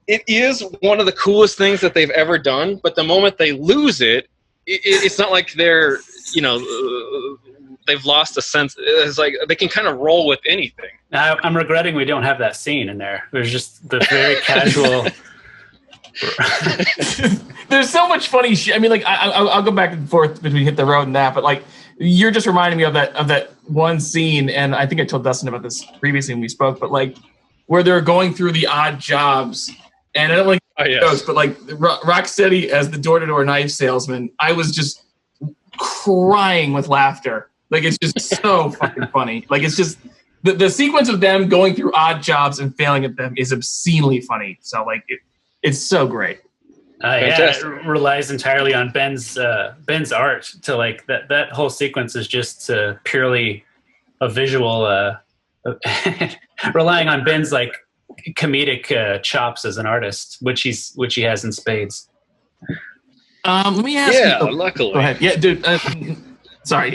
it is one of the coolest things that they've ever done. But the moment they lose it, it's not like they're, they've lost a sense. It's like they can kind of roll with anything. I'm regretting we don't have that scene in there. There's just the very casual. There's so much funny shit. I mean, like I'll go back and forth between Hit the Road and that, but like you're just reminding me of that one scene, and I think I told Dustin about this previously when we spoke, but like where they're going through the odd jobs, and I don't like those, but like Rocksteady as the door-to-door knife salesman, I was just crying with laughter. Like it's just so fucking funny. Like it's just the sequence of them going through odd jobs and failing at them is obscenely funny. So like it's so great. Yeah, it relies entirely on Ben's art to like that whole sequence is just purely a visual, relying on Ben's like comedic chops as an artist, which he has in spades. Let me ask you. Yeah, luckily. Go ahead. Yeah, dude. Sorry.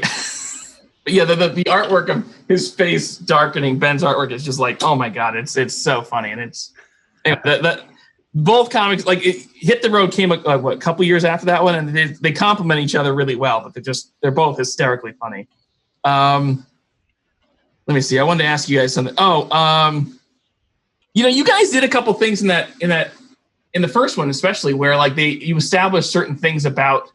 But yeah, the artwork of his face darkening, Ben's artwork is just like, oh my god, it's so funny, and it's that both comics like Hit the Road came a couple years after that one, and they complement each other really well, but they're both hysterically funny. Let me see. I wanted to ask you guys something. You guys did a couple things in the first one, especially where like you established certain things about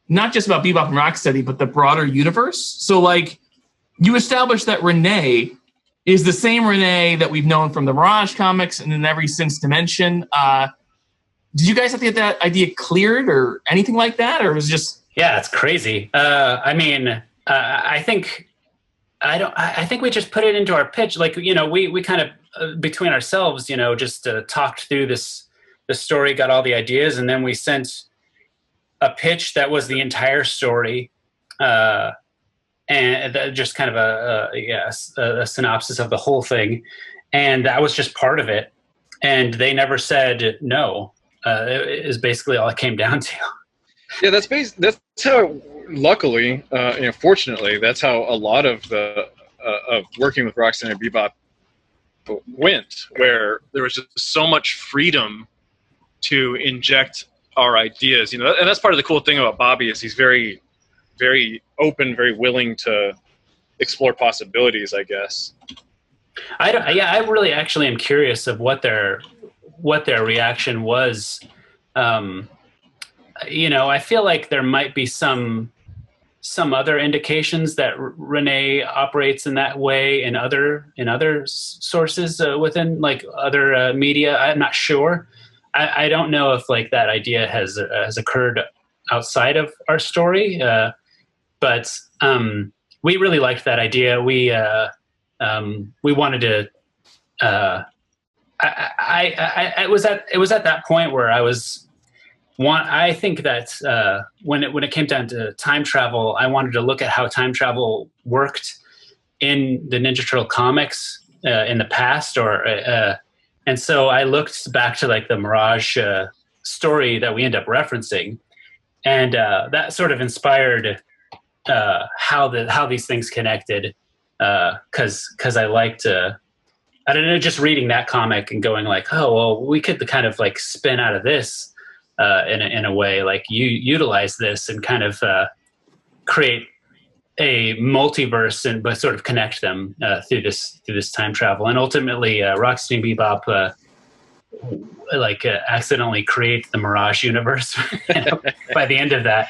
not just about Bebop and Rocksteady, but the broader universe. So like you established that Renee is the same Renee that we've known from the Mirage comics and in every Since Dimension. Did you guys have to get that idea cleared or anything like that, or was it just? Yeah, it's crazy. I think we just put it into our pitch. Like, we kind of between ourselves, just talked through the story, got all the ideas, and then we sent a pitch that was the entire story, and just kind of a synopsis of the whole thing, and that was just part of it. And they never said no. It is basically all it came down to. Yeah, that's how. Luckily, fortunately, that's how a lot of the of working with Rocksteady and Bebop went, where there was just so much freedom to inject our ideas. And that's part of the cool thing about Bobby is he's very, very open, very willing to explore possibilities, I guess. I really actually am curious of what their reaction was. I feel like there might be some other indications that Renee operates in that way in other sources within like other media. I'm not sure. I don't know if like that idea has occurred outside of our story, but we really liked that idea. We wanted to. It was at that point where I think that when it came down to time travel, I wanted to look at how time travel worked in the Ninja Turtle comics in the past, and so I looked back to like the Mirage story that we end up referencing, and that sort of inspired how these things connected. Because I liked, I don't know, just reading that comic and going like, oh well, we could kind of like spin out of this. In a way, like you utilize this and kind of create a multiverse, but sort of connect them through this time travel, and ultimately, Rocksteady and Bebop accidentally create the Mirage universe by the end of that.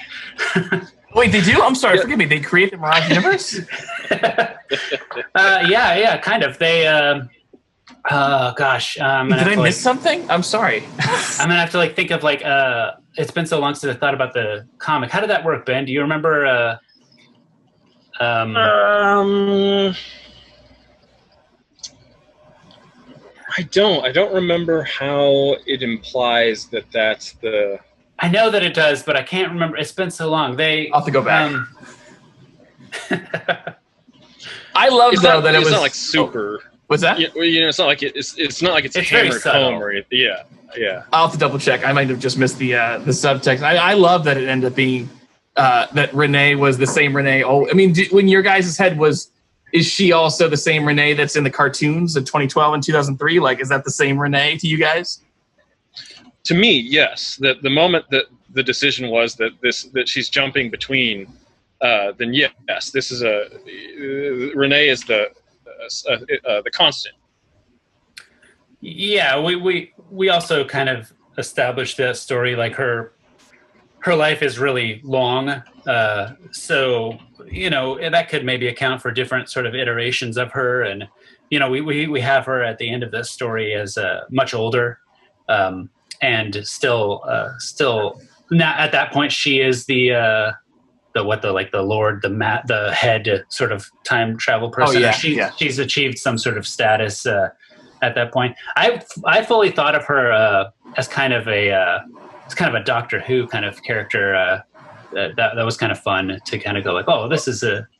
Wait, they do? I'm sorry, forgive me. They create the Mirage universe? Yeah, kind of. They. Gosh. Did I miss something? I'm sorry. I'm gonna have to think of it's been so long since I thought about the comic. How did that work, Ben? Do you remember? I don't remember how it implies that that's the. I know that it does, but I can't remember. It's been so long. I'll have to go back. I love though that it was. It's not like super. What's that? It's not like it's not like it's hammered home or yeah. I'll have to double check. I might have just missed the subtext. I love that it ended up being that Renee was the same Renee. Oh, I mean, when your guys' head is she also the same Renee that's in the cartoons in 2012 and 2003? Like, is that the same Renee to you guys? To me, yes. The moment that the decision was that she's jumping between, then yes, this is Renee is the constant. Yeah, we also kind of established that story, like her life is really long, so that could maybe account for different sort of iterations of her, and we have her at the end of this story as much older, and still not at that point she is the the head sort of time travel person. She's achieved some sort of status at that point. I fully thought of her as kind of a Doctor Who kind of character. That was kind of fun to kind of go like, oh,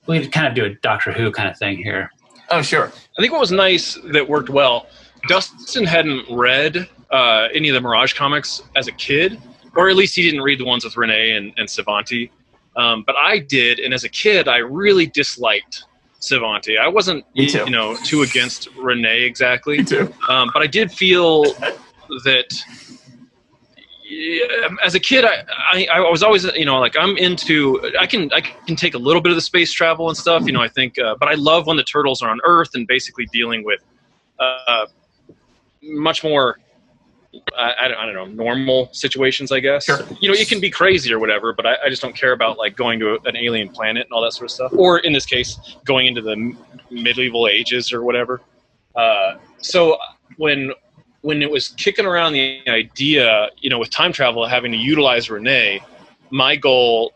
we kind of do a Doctor Who kind of thing here. Oh, sure. I think what was nice that worked well, Dustin hadn't read any of the Mirage comics as a kid, or at least he didn't read the ones with Renee and Savanti. But I did, and as a kid, I really disliked Savanti. I wasn't, too against Renee exactly. Me too. But I did feel that as a kid, I was always, I'm into. I can take a little bit of the space travel and stuff. I think, but I love when the turtles are on Earth and basically dealing with much more. I don't know, normal situations, I guess. Sure. It can be crazy or whatever, but I just don't care about like going to an alien planet and all that sort of stuff. Or in this case, going into the medieval ages or whatever. So when it was kicking around the idea, with time travel having to utilize Renee, my goal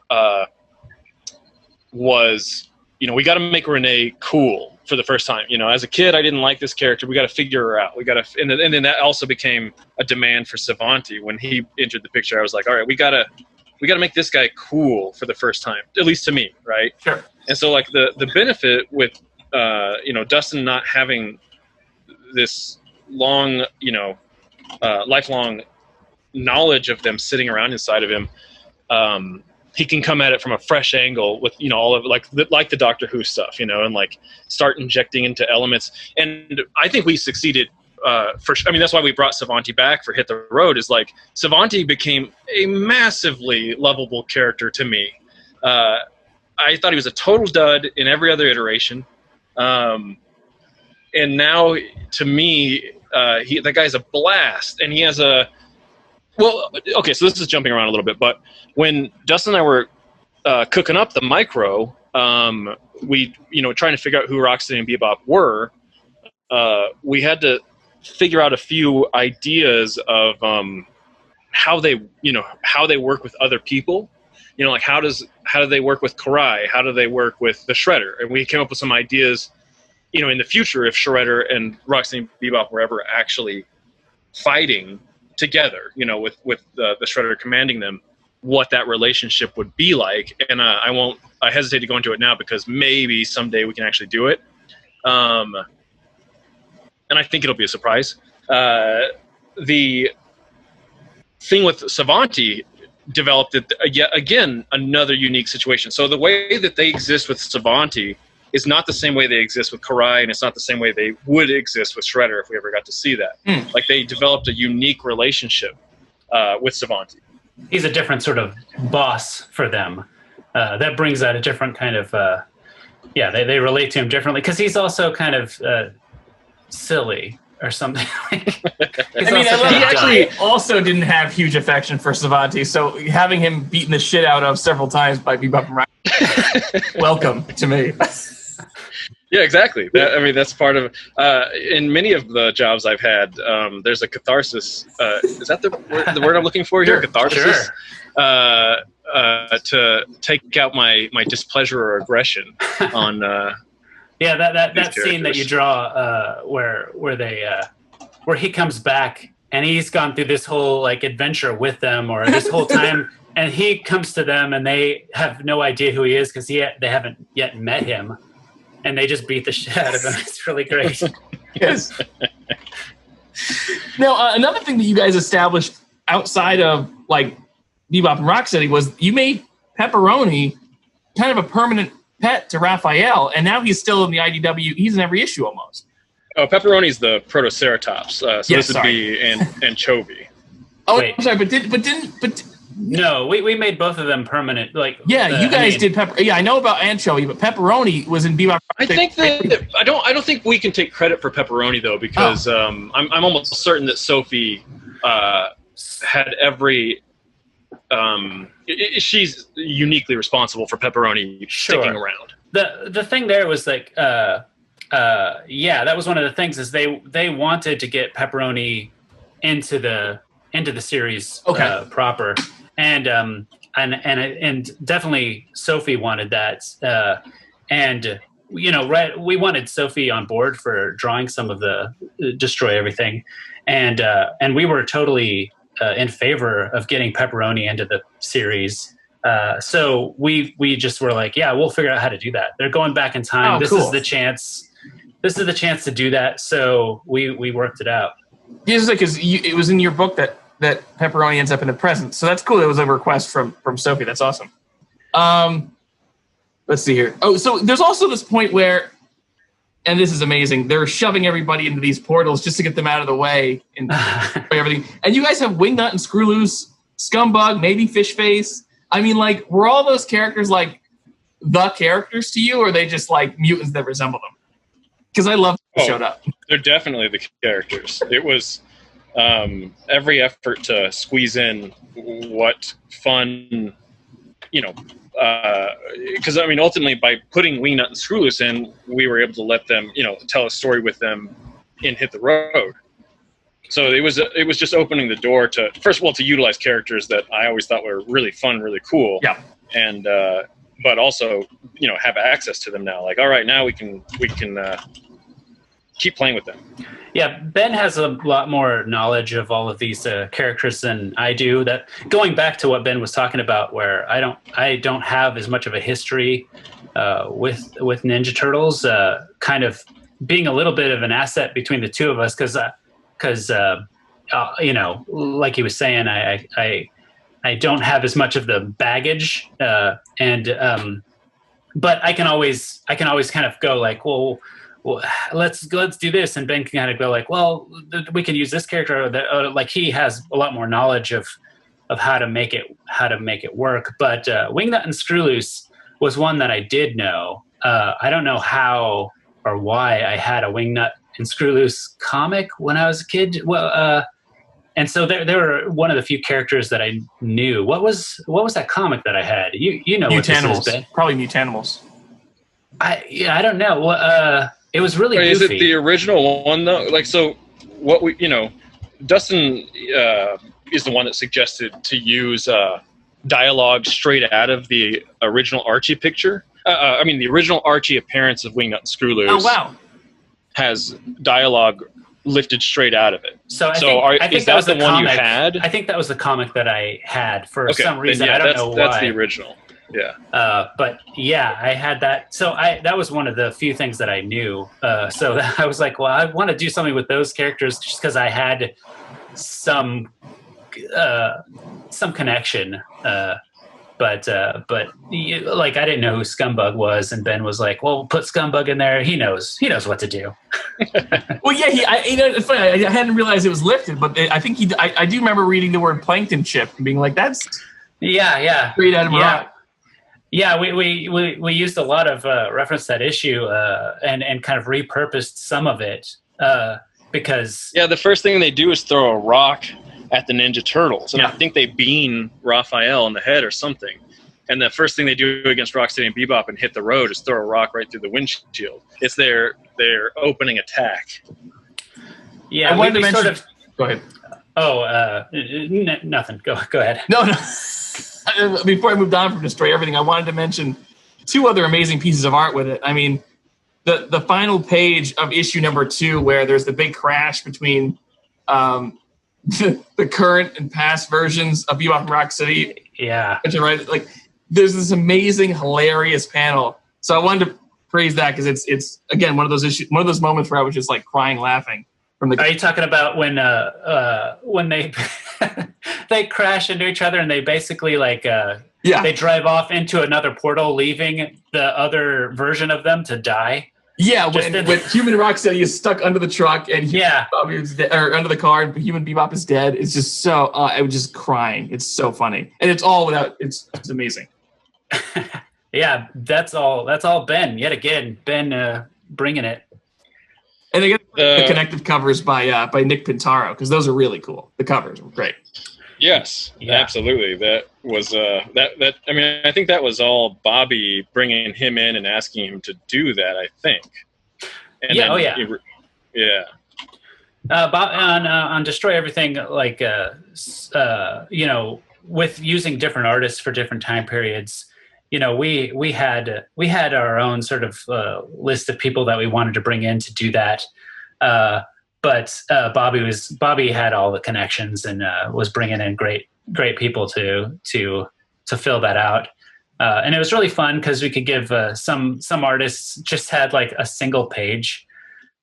was, we got to make Renee cool for the first time. As a kid, I didn't like this character. We got to figure her out. And then that also became a demand for Savanti. When he entered the picture, I was like, all right, we got to make this guy cool for the first time, at least to me, right? Sure. And so like the benefit with Dustin not having this long, lifelong knowledge of them sitting around inside of him, he can come at it from a fresh angle with, all of like the Doctor Who stuff, and like start injecting into elements. And I think we succeeded that's why we brought Savanti back for Hit the Road, is like Savanti became a massively lovable character to me. I thought he was a total dud in every other iteration. And now to me, that guy's a blast, and he has well, okay, so this is jumping around a little bit, but when Dustin and I were cooking up the micro, we, trying to figure out who Rocksteady and Bebop were, we had to figure out a few ideas of how they work with other people. Like how do they work with Karai? How do they work with the Shredder? And we came up with some ideas, in the future, if Shredder and Rocksteady and Bebop were ever actually fighting together, with the Shredder commanding them, what that relationship would be like. And I hesitate to go into it now because maybe someday we can actually do it. And I think it'll be a surprise. The thing with Savanti developed yet again another unique situation. So the way that they exist with Savanti is not the same way they exist with Karai, and it's not the same way they would exist with Shredder if we ever got to see that. Like, they developed a unique relationship with Savanti. He's a different sort of boss for them. That brings out a different kind of... they relate to him differently, because he's also kind of silly or something. He actually also didn't have huge affection for Savanti, so having him beaten the shit out of several times by Bebop and Rocksteady, welcome to me. Yeah, exactly. That's part of. In many of the jobs I've had, there's a catharsis. Is that the word I'm looking for here? Sure, catharsis. Sure. To take out my displeasure or aggression on. That scene that you draw, where he comes back and he's gone through this whole like adventure with them, or this whole time, and he comes to them and they have no idea who he is because they haven't yet met him. And they just beat the shit out of him. It's really great. Yes. Now, another thing that you guys established outside of like Bebop and Rocksteady was you made Pepperoni kind of a permanent pet to Raphael, and now he's still in the IDW. He's in every issue almost. Oh, Pepperoni's the Protoceratops. This would be Anchovy. Oh, wait. I'm sorry, but no, we made both of them permanent. Like, you guys did Pepper. Yeah, I know about Anchovy, but Pepperoni was in Bebop. I think that I don't think we can take credit for Pepperoni though, because I'm almost certain that Sophie had every. She's uniquely responsible for Pepperoni sticking around. The thing there was like, that was one of the things is they wanted to get Pepperoni into the series proper. And and definitely Sophie wanted that, and we wanted Sophie on board for drawing some of the Destroy Everything, and we were totally in favor of getting Pepperoni into the series. So we just were like, yeah, we'll figure out how to do that. They're going back in time. This is the chance. This is the chance to do that. So we worked it out. Yeah, because it was in your book that Pepperoni ends up in the present. So that's cool. It was a request from Sophie. That's awesome. Let's see here. Oh, so there's also this point where, and this is amazing, they're shoving everybody into these portals just to get them out of the way and everything. And you guys have Wingnut and Screwloose, Scumbug, maybe Fishface. I mean, like, were all those characters like the characters to you, or are they just like mutants that resemble them? Because I love they showed up. They're definitely the characters. It was every effort to squeeze in what fun, because I mean, ultimately by putting Wingnut and Screwloose in, we were able to let them, tell a story with them in Hit the Road. So it was just opening the door to, first of all, to utilize characters that I always thought were really fun, really cool. Yeah. And but also, have access to them now. Like, all right, now we can keep playing with them. Yeah, Ben has a lot more knowledge of all of these characters than I do. That going back to what Ben was talking about, where I don't have as much of a history with Ninja Turtles, kind of being a little bit of an asset between the two of us, because like he was saying, I don't have as much of the baggage, but I can always kind of go like, well, let's do this, and Ben can kind of go like, well, we can use this character, or like he has a lot more knowledge of how to make it work. But Wingnut and Screwloose was one that I did know. I don't know how or why I had a Wingnut and Screwloose comic when I was a kid. Well, and so they were one of the few characters that I knew. What was that comic that I had? You know what this is, Ben? Probably Mutanimals. I don't know. It was really goofy. Is it the original one though? Like, so what Dustin is the one that suggested to use dialogue straight out of the original Archie picture. The original Archie appearance of Wingnut and Screwloose. Oh wow! Has dialogue lifted straight out of it. I think that was the one comic you had? I think that was the comic that I had for some reason. Yeah, I don't know why. That's the original. Yeah. But yeah, I had that. So that was one of the few things that I knew. So I was like, well, I want to do something with those characters just because I had some connection. But I didn't know who Scumbug was, and Ben was like, well, put Scumbug in there. He knows what to do. Well, yeah, it's funny. I hadn't realized it was lifted, but I think I do remember reading the word plankton chip and being like, that's straight out of Morocco. Yeah, we used a lot of reference to that issue and kind of repurposed some of it because... Yeah, the first thing they do is throw a rock at the Ninja Turtles. And I think they bean Raphael in the head or something. And the first thing they do against Rocksteady and Bebop and Hit the Road is throw a rock right through the windshield. It's their opening attack. Yeah, I wanted to mention... Go ahead. Oh, nothing. Go ahead. No. Before I moved on from Destroy Everything, I wanted to mention two other amazing pieces of art with it. I mean, the final page of issue number 2, where there's the big crash between the current and past versions of Bebop and Rocksteady. Yeah. Right? Like, there's this amazing, hilarious panel. So I wanted to praise that because it's again one of those moments where I was just like crying, laughing. Are you talking about when they they crash into each other and they basically they drive off into another portal, leaving the other version of them to die? Yeah, when Human Rocksteady is stuck under the truck and Bebop is or under the car and Human Bebop is dead. It's just so I was just crying. It's so funny, and it's all without. It's amazing. Yeah, that's all Ben. Yet again, Ben bringing it. And they get the connected covers by Nick Pintaro because those are really cool. The covers were great. Yes, absolutely. That was that. I mean, I think that was all Bobby bringing him in and asking him to do that. I think. And Bob, on Destroy Everything, with using different artists for different time periods, we had our own sort of list of people that we wanted to bring in to do that. But Bobby had all the connections and was bringing in great people to fill that out. And it was really fun because we could give some artists just had like a single page,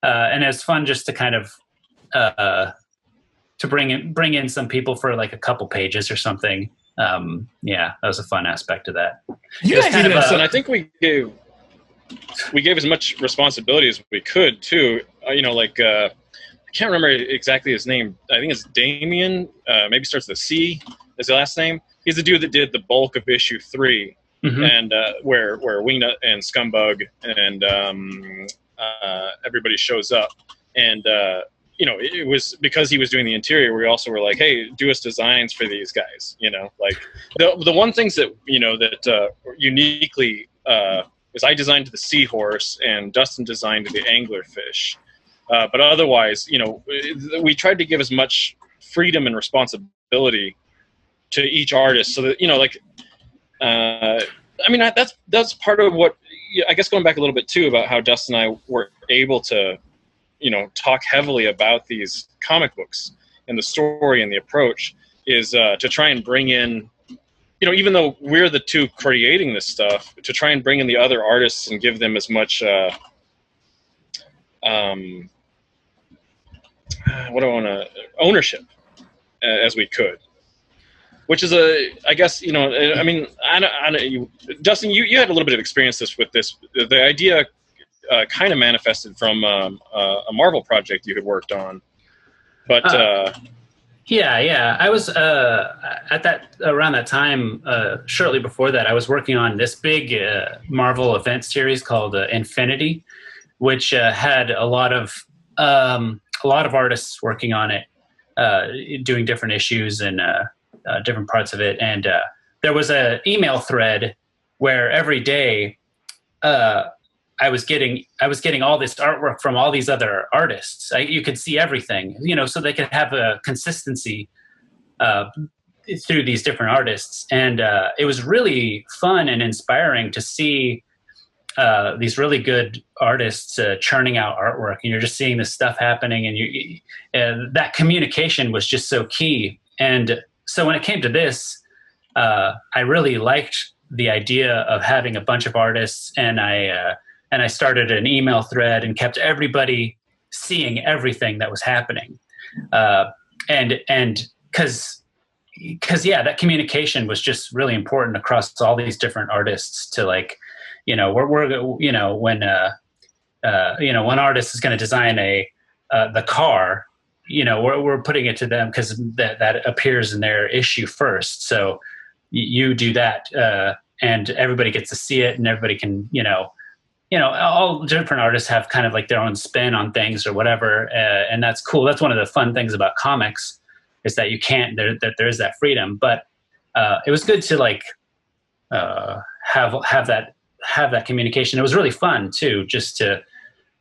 and it was fun just to kind of to bring in some people for like a couple pages or something. That was a fun aspect of that. And I think we gave as much responsibility as we could too. I can't remember exactly his name. I think it's Damien. Maybe starts with a C. Is the last name? He's the dude that did the bulk of issue 3, and where Wingnut and Scumbug and everybody shows up. And it was because he was doing the interior. We also were like, hey, do us designs for these guys. Like the one things that that uniquely is I designed the seahorse and Dustin designed the anglerfish. But otherwise, we tried to give as much freedom and responsibility to each artist, so that that's part of what I guess going back a little bit too about how Dustin and I were able to, talk heavily about these comic books and the story and the approach is to try and bring in, even though we're the two creating this stuff, to try and bring in the other artists and give them as much. Ownership as we could, which is Dustin, you had a little bit of experience with this. The idea kind of manifested from a Marvel project you had worked on, but I was around that time, shortly before that, I was working on this big Marvel event series called Infinity, which had a lot of artists working on it, doing different issues and different parts of it. And there was an email thread where every day I was getting all this artwork from all these other artists. You could see everything, so they could have a consistency through these different artists. And it was really fun and inspiring to see these really good artists churning out artwork, and you're just seeing this stuff happening, and that communication was just so key. And so when it came to this, I really liked the idea of having a bunch of artists, and I started an email thread and kept everybody seeing everything that was happening, and because that communication was just really important across all these different artists to when one artist is going to design the car, we're putting it to them because that appears in their issue first. So you do that, and everybody gets to see it, and everybody can, all different artists have kind of like their own spin on things or whatever, and that's cool. That's one of the fun things about comics is that you can't that there is that freedom. But it was good to have that communication. It was really fun too, just to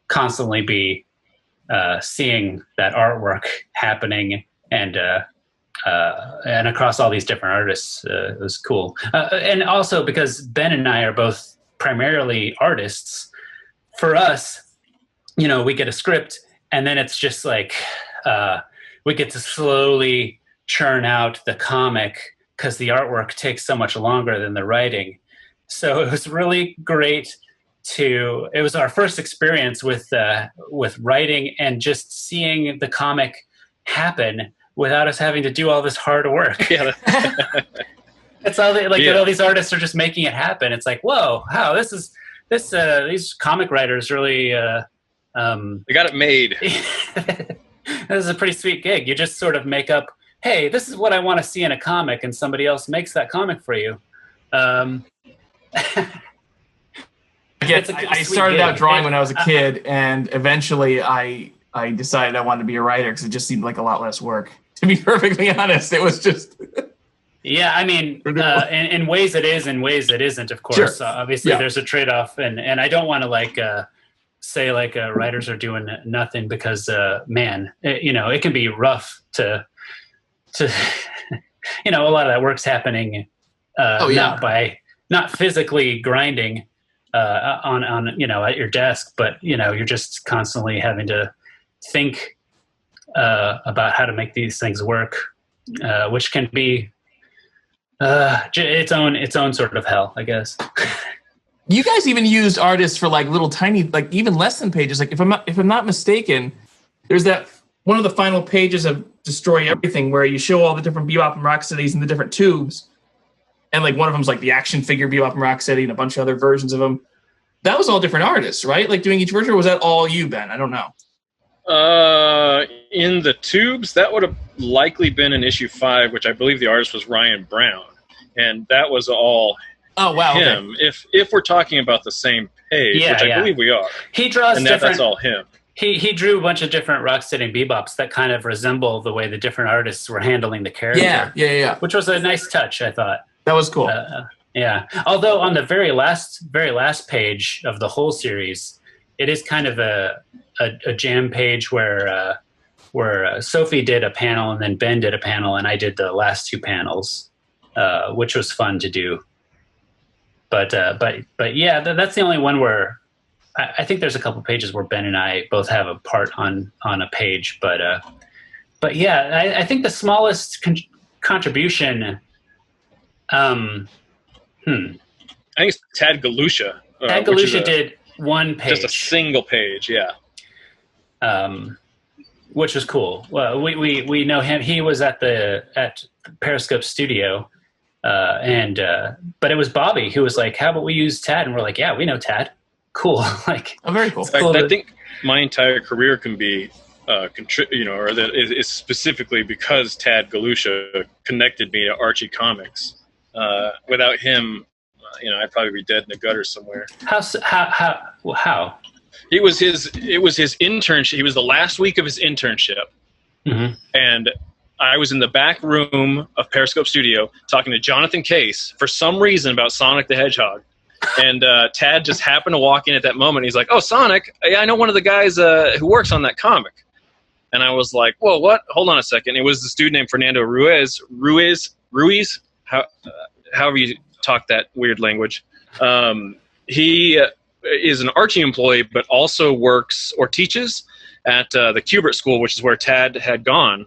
constantly be seeing that artwork happening and across all these different artists. It was cool. And also because Ben and I are both primarily artists, for us, we get a script and then it's just like we get to slowly churn out the comic because the artwork takes so much longer than the writing. So it was really great it was our first experience with writing and just seeing the comic happen without us having to do all this hard work. Yeah. It's all all these artists are just making it happen. It's like, whoa, wow, these comic writers really, they got it made. This is a pretty sweet gig. You just sort of make up, hey, this is what I want to see in a comic, and somebody else makes that comic for you. I started out drawing when I was a kid, and eventually I decided I wanted to be a writer because it just seemed like a lot less work. To be perfectly honest, it was just... Yeah, I mean, in ways it is, in ways it isn't, of course. Sure. Obviously, there's a trade-off, and I don't want to say writers are doing nothing because, man, it can be rough to a lot of that work's happening not physically grinding on at your desk, but you're just constantly having to think about how to make these things work, which can be its own sort of hell, I guess. You guys even used artists for like little tiny, like even lesson pages. Like if I'm not mistaken, there's that one of the final pages of Destroy Everything where you show all the different Bebop and Rocksteadies in the different tubes, and like one of them's like the action figure Bebop and Rocksteady and a bunch of other versions of them. That was all different artists, right? Like doing each version, or was that all you, Ben? I don't know. In the tubes, that would have likely been in issue 5, which I believe the artist was Ryan Brown, and that was all him. Okay. If we're talking about the same page, which I believe we are, he draws and different. That's all him. He drew a bunch of different Rocksteady and Bebops that kind of resemble the way the different artists were handling the character. Yeah. Which was a nice touch, I thought. That was cool. Yeah. Although on the very last page of the whole series, it is kind of a jam page where Sophie did a panel and then Ben did a panel and I did the last 2 panels, which was fun to do. But yeah, that's the only one where I think there's a couple pages where Ben and I both have a part on a page. But yeah, I think the smallest contribution. I think it's Tad Galusha. Tad Galusha did one page, just a single page, yeah. Which was cool. Well, we know him. He was at Periscope Studio, but it was Bobby who was like, "How about we use Tad?" And we're like, "Yeah, we know Tad. Cool." Like, very cool. In fact, I think my entire career can be, or that is specifically because Tad Galusha connected me to Archie Comics. Without him, I'd probably be dead in the gutter somewhere. How? It was his internship. He was the last week of his internship, and I was in the back room of Periscope Studio talking to Jonathan Case for some reason about Sonic the Hedgehog, and Tad just happened to walk in at that moment. He's like, "Oh, Sonic! I know one of the guys who works on that comic." And I was like, "Whoa, what? Hold on a second." It was this dude named Fernando Ruiz. However you talk that weird language. He is an Archie employee, but also works or teaches at the Kubert School, which is where Tad had gone.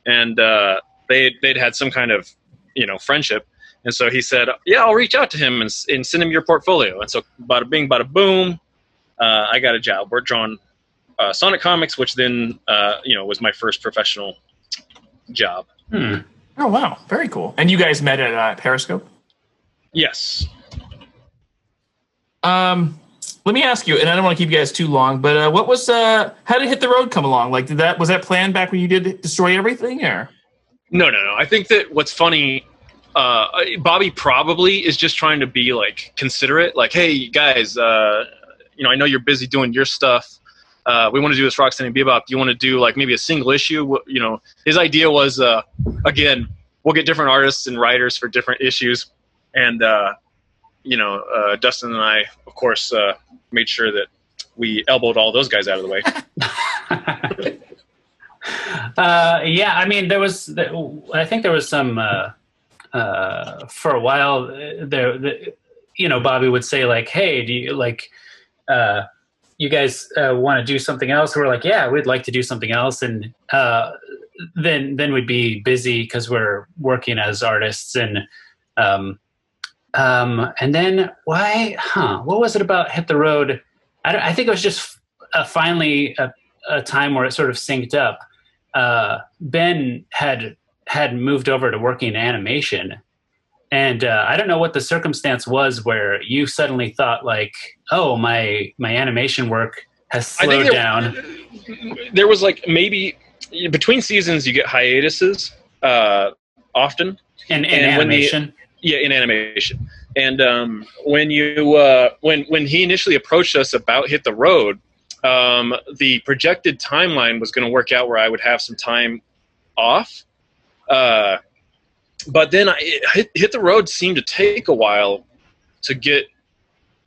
And they'd had some kind of, friendship. And so he said, "Yeah, I'll reach out to him and send him your portfolio." And so bada bing, bada boom, I got a job. We're drawing Sonic comics, which then, was my first professional job. Oh, wow. Very cool. And you guys met at Periscope? Yes. Let me ask you, and I don't want to keep you guys too long, but how did Hit the Road come along? Like, was that planned back when you did Destroy Everything, or? No. I think that what's funny, Bobby probably is just trying to be, like, considerate. Like, hey, guys, I know you're busy doing your stuff. We want to do this Rocksteady and Bebop. Do you want to do like maybe a single issue? His idea was, again, we'll get different artists and writers for different issues. And, Dustin and I, of course, made sure that we elbowed all those guys out of the way. Yeah, I mean, I think there was some, for a while Bobby would say like, "Hey, do you like, you guys want to do something else?" We're like, "Yeah, we'd like to do something else." And then we'd be busy because we're working as artists. And then what was it about Hit the Road? I think it was just finally a time where it sort of synced up. Ben had moved over to working in animation. And I don't know what the circumstance was where you suddenly thought like, "Oh, my animation work has slowed down." There was like maybe between seasons you get hiatuses often. In animation? In animation. And when he initially approached us about Hit the Road, the projected timeline was going to work out where I would have some time off. But then Hit the Road seemed to take a while to get.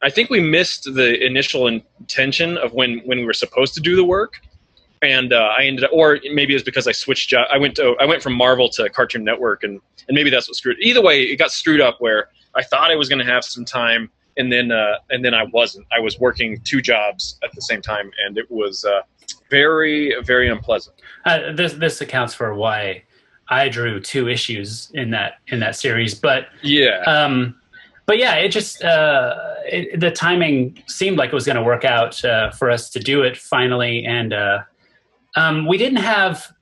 I think we missed the initial intention of when we were supposed to do the work, and I ended up, or maybe it was because I switched job. I went from Marvel to Cartoon Network, and maybe that's what screwed. Either way, it got screwed up where I thought I was going to have some time, and then I wasn't. I was working 2 jobs at the same time, and it was very, very unpleasant. This accounts for why I drew 2 issues in that series, but yeah. But yeah, it just the timing seemed like it was going to work out for us to do it finally, and we didn't have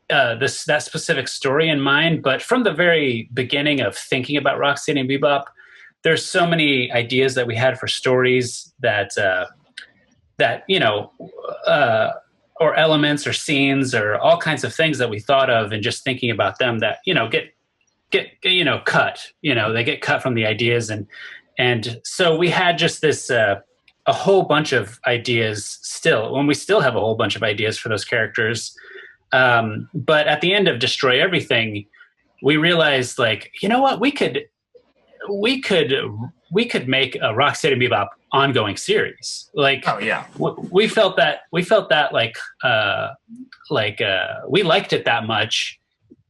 that specific story in mind. But from the very beginning of thinking about Rocksteady and Bebop, there's so many ideas that we had for stories that or elements or scenes or all kinds of things that we thought of, and just thinking about them that get cut. They get cut from the ideas, and so we had just this a whole bunch of ideas still. When we still have a whole bunch of ideas for those characters, but at the end of Destroy Everything, we realized, like, you know what, we could make a Rocksteady and Bebop ongoing series. Like, oh yeah, we felt that like we liked it that much.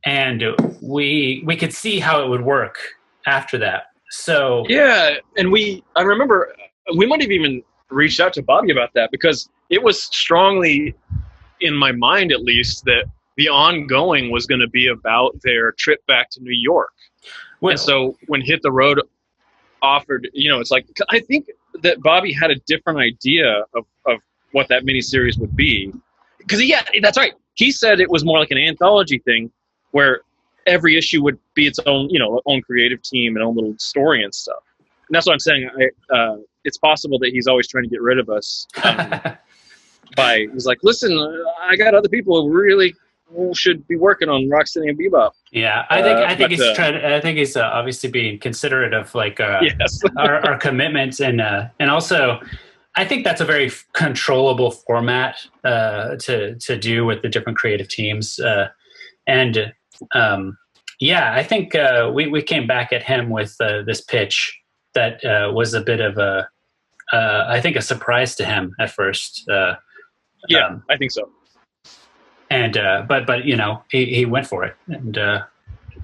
And we could see how it would work after that. So yeah, and I remember we might have even reached out to Bobby about that, because it was strongly in my mind, at least, that the ongoing was going to be about their trip back to New York. And so when Hit the Road offered, it's like, I think that Bobby had a different idea of what that miniseries would be, because that's right. He said it was more like an anthology thing, where every issue would be its own, own creative team and own little story and stuff. And that's what I'm saying. It's possible that he's always trying to get rid of us. He's like, listen, I got other people who really should be working on Rocksteady and Bebop. Yeah, I think he's trying. I think he's obviously being considerate of yes. our commitments, and also, I think that's a very controllable format to do with the different creative teams. I think we came back at him with this pitch that was a bit of I think a surprise to him at first. I think so. And but he went for it, and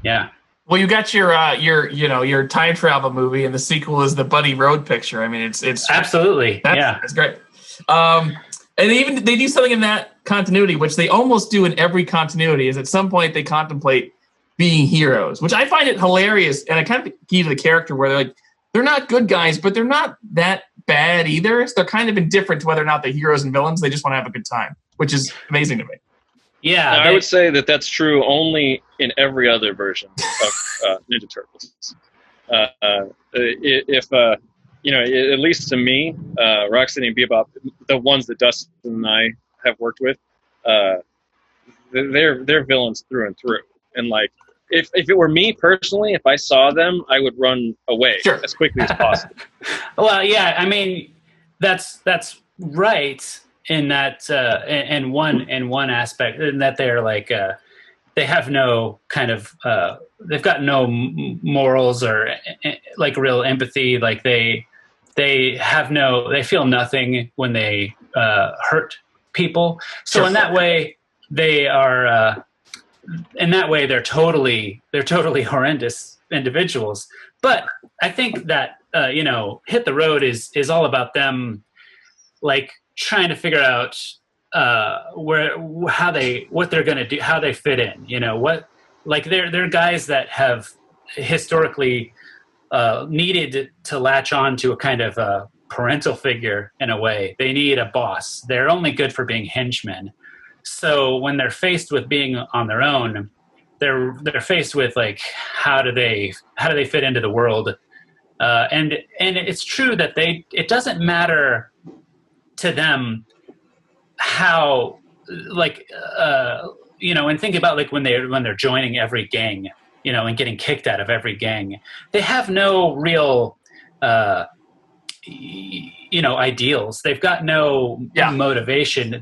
yeah. Well, you got your time travel movie, and the sequel is the Buddy Road picture. I mean, it's absolutely that's great. And even they do something in that continuity, which they almost do in every continuity, is at some point they contemplate being heroes, which I find it hilarious. And I kind of key to the character where they're not good guys, but they're not that bad either. So they're kind of indifferent to whether or not they're heroes and villains. They just want to have a good time, which is amazing to me. Yeah. I would say that that's true only in every other version of Ninja Turtles. At least to me, Rocksteady and Bebop, the ones that Dustin and I have worked with, they're villains through and through. And if it were me personally, if I saw them, I would run away as quickly as possible. Well, yeah, I mean, that's right in that in one aspect, in that they're they have no kind of they've got no morals or real empathy. They feel nothing when they hurt people. So in that way, they are. In that way, they're totally horrendous individuals. But I think that Hit the Road is all about them, trying to figure out what they're going to do, how they fit in. They're guys that have historically needed to latch on to a kind of a parental figure in a way. They need a boss. They're only good for being henchmen. So when they're faced with being on their own, they're faced with how do they fit into the world, and it's true that it doesn't matter to them how and think about when they're joining every gang, and getting kicked out of every gang. They have no real ideals. They've got no motivation.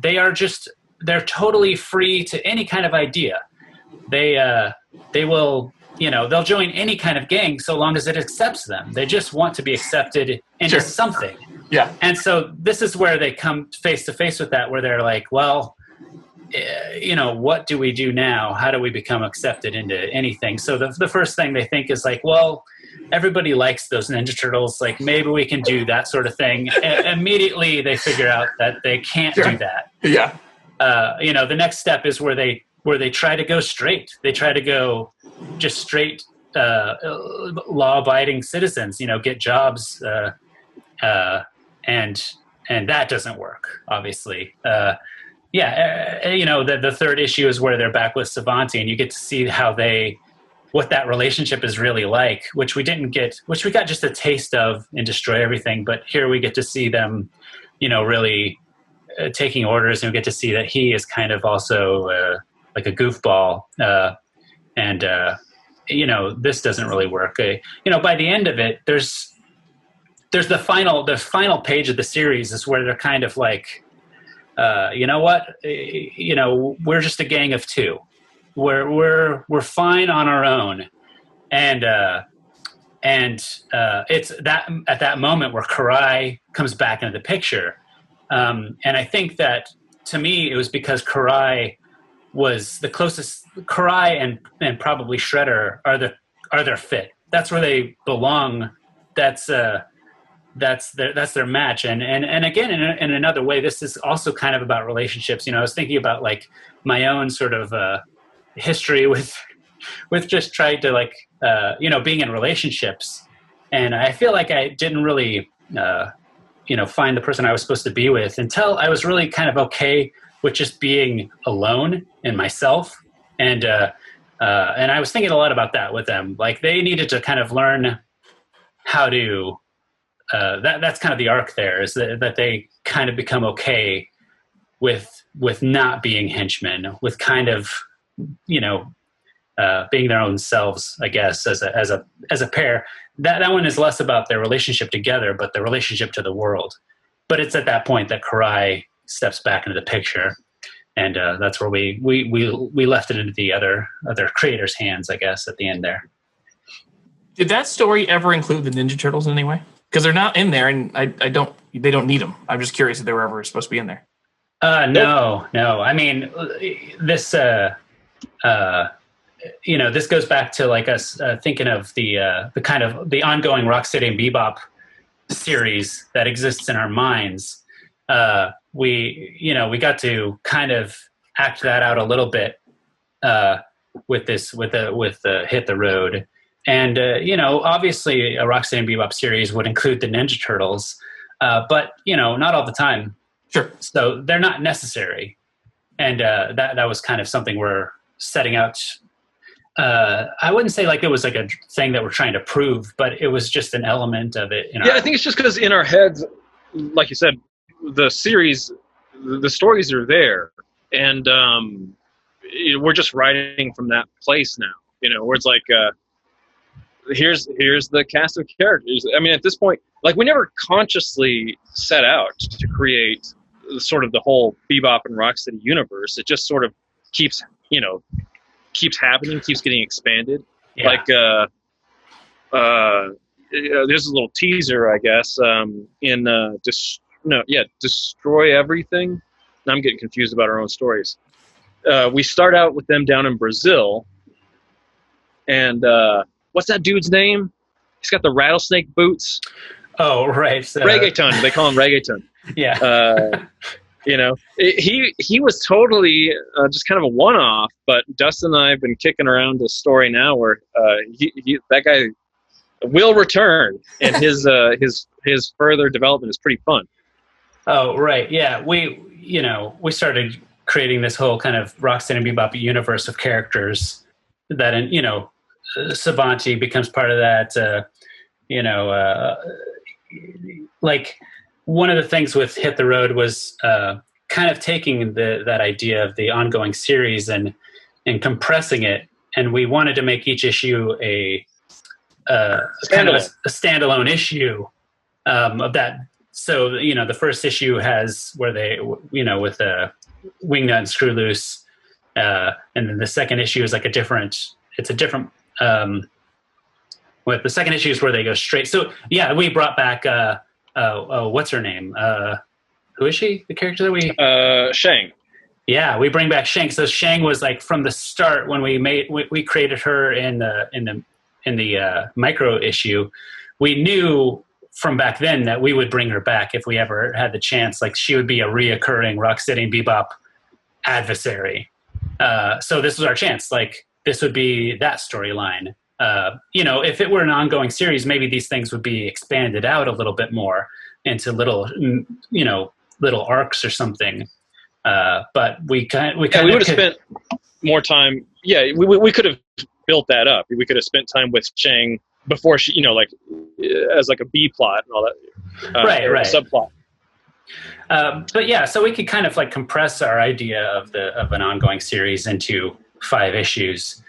They're totally free to any kind of idea. They will, they'll join any kind of gang so long as it accepts them. They just want to be accepted into something. Yeah. And so this is where they come face to face with that, where they're like, well, what do we do now? How do we become accepted into anything? So the first thing they think is like, well, everybody likes those Ninja Turtles. Like, maybe we can do that sort of thing. Immediately they figure out that they can't do that. Yeah. The next step is where they try to go straight. They try to go just straight law-abiding citizens, get jobs, and that doesn't work, obviously. The third issue is where they're back with Savanti, and you get to see what that relationship is really like, which we got just a taste of in Destroy Everything, but here we get to see them, really taking orders, and we get to see that he is kind of also like a goofball, and this doesn't really work. By the end of it, there's the final page of the series is where they're kind of like, we're just a gang of two. We're fine on our own, and it's that at that moment where Karai comes back into the picture, and I think that to me it was because Karai was the closest. Karai and probably Shredder are their fit. That's where they belong. That's their match. And again, in another way, this is also kind of about relationships. I was thinking about like my own sort of history with just trying to like being in relationships, and I feel like I didn't really find the person I was supposed to be with until I was really kind of okay with just being alone in myself. And I was thinking a lot about that with them. Like, they needed to kind of learn how to that's kind of the arc there, is that they kind of become okay with not being henchmen, with kind of being their own selves, I guess, as a pair. That one is less about their relationship together, but the relationship to the world. But it's at that point that Karai steps back into the picture, and that's where we left it into the other creators' hands, I guess, at the end there. Did that story ever include the Ninja Turtles in any way? Because they're not in there, and they don't need them. I'm just curious if they were ever supposed to be in there. No. I mean, this this goes back to like us thinking of the kind of the ongoing Rocksteady and Bebop series that exists in our minds. We got to kind of act that out a little bit with Hit the Road. And, obviously a Rocksteady and Bebop series would include the Ninja Turtles, but, not all the time. Sure. So they're not necessary. And that was kind of something we're setting out. I wouldn't say like it was like a thing that we're trying to prove, but it was just an element of it. I think it's just because in our heads, like you said, the series, the stories are there. And we're just writing from that place now, where it's like, here's the cast of characters. I mean, at this point, like, we never consciously set out to create sort of the whole Bebop and Rocksteady universe. It just sort of keeps happening, keeps getting expanded. Yeah. Like, there's a little teaser, I guess, in Destroy Everything. Now I'm getting confused about our own stories. We start out with them down in Brazil, and what's that dude's name? He's got the rattlesnake boots. Oh, right. Reggaeton. They call him Reggaeton. Yeah. He was totally just kind of a one-off, but Dustin and I have been kicking around a story now where that guy will return, and his further development is pretty fun. Oh, right. Yeah. We started creating this whole kind of Rocksteady and Bebop universe of characters that, Savanti becomes part of that. Like, one of the things with Hit the Road was kind of taking that idea of the ongoing series and compressing it, and we wanted to make each issue a standalone issue of that. So the first issue has where they with the Wingnut and Screw Loose, and then the second issue is like a different. With the second issue is where they go straight. So yeah, we brought back what's her name? Who is she? The character that we Shang. Yeah, we bring back Shang. So Shang was like from the start when we created her in the micro issue. We knew from back then that we would bring her back if we ever had the chance. Like she would be a reoccurring Rocksteady and Bebop adversary. So this was our chance. Like this would be that storyline. If it were an ongoing series, maybe these things would be expanded out a little bit more into little arcs or something. But we would have spent more time. Yeah, we could have built that up. We could have spent time with Shang before she, as like a B plot and all that. Right. Subplot. But yeah, so we could kind of like compress our idea of an ongoing series into 5 issues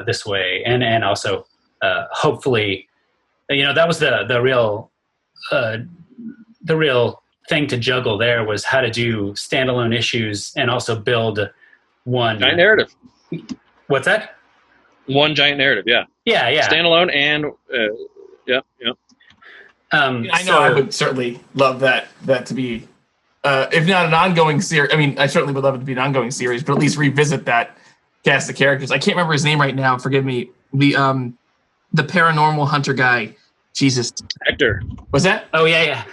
this way, and also hopefully, that was the real thing to juggle. There was how to do standalone issues and also build one giant narrative. What's that? One giant narrative, yeah. Yeah. Standalone and yeah. I know I would certainly love that to be, if not an ongoing series. I mean, I certainly would love it to be an ongoing series, but at least revisit that cast of characters. I can't remember his name right now. Forgive me. The paranormal hunter guy. Jesus. Hector. Was that? Oh, yeah.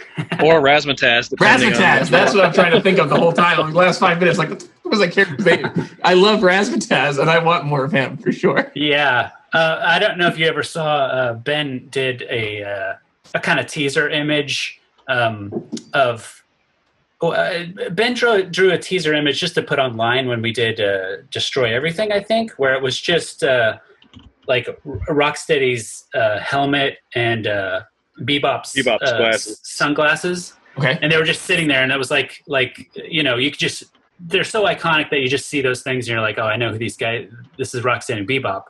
Or Razzmatazz. Razzmatazz. That's what I'm trying to think of the whole time. Over the last 5 minutes, like, what was that character's name? I love Razzmatazz, and I want more of him, for sure. Yeah. I don't know if you ever saw, Ben did a kind of teaser image of... Ben drew a teaser image just to put online when we did Destroy Everything, I think, where it was just... like Rocksteady's helmet and Bebop's sunglasses. Okay. And they were just sitting there, and it was like you could just, they're so iconic that you just see those things and you're like, oh, I know who these guys, this is Rocksteady and Bebop.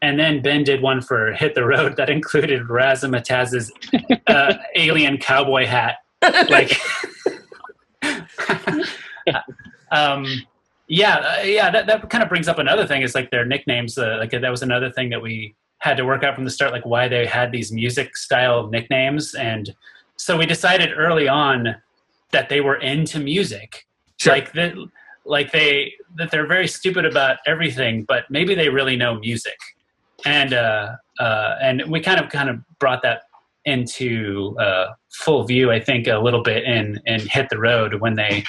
And then Ben did one for Hit the Road that included Razzamattazz's alien cowboy hat. Like, that kind of brings up another thing. Is like their nicknames. Like that was another thing that we had to work out from the start, like why they had these music style nicknames. And so we decided early on that they were into music. Sure. Like that they're very stupid about everything, but maybe they really know music. And we kind of brought that into full view, I think, a little bit in Hit the Road, when they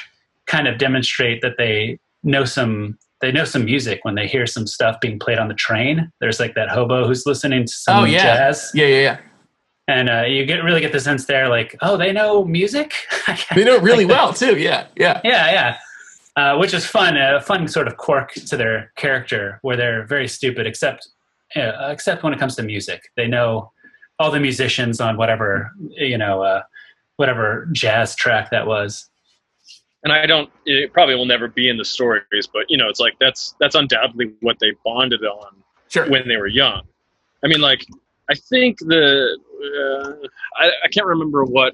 kind of demonstrate that they know some music when they hear some stuff being played on the train. There's like that hobo who's listening to some jazz. Yeah. And you really get the sense there, like, oh, they know music. They know it really well too. Yeah. Which is fun. A fun sort of quirk to their character, where they're very stupid, except when it comes to music. They know all the musicians on whatever jazz track that was. And it probably will never be in the stories, but it's like that's undoubtedly what they bonded on when they were young. I mean, like, I think I can't remember what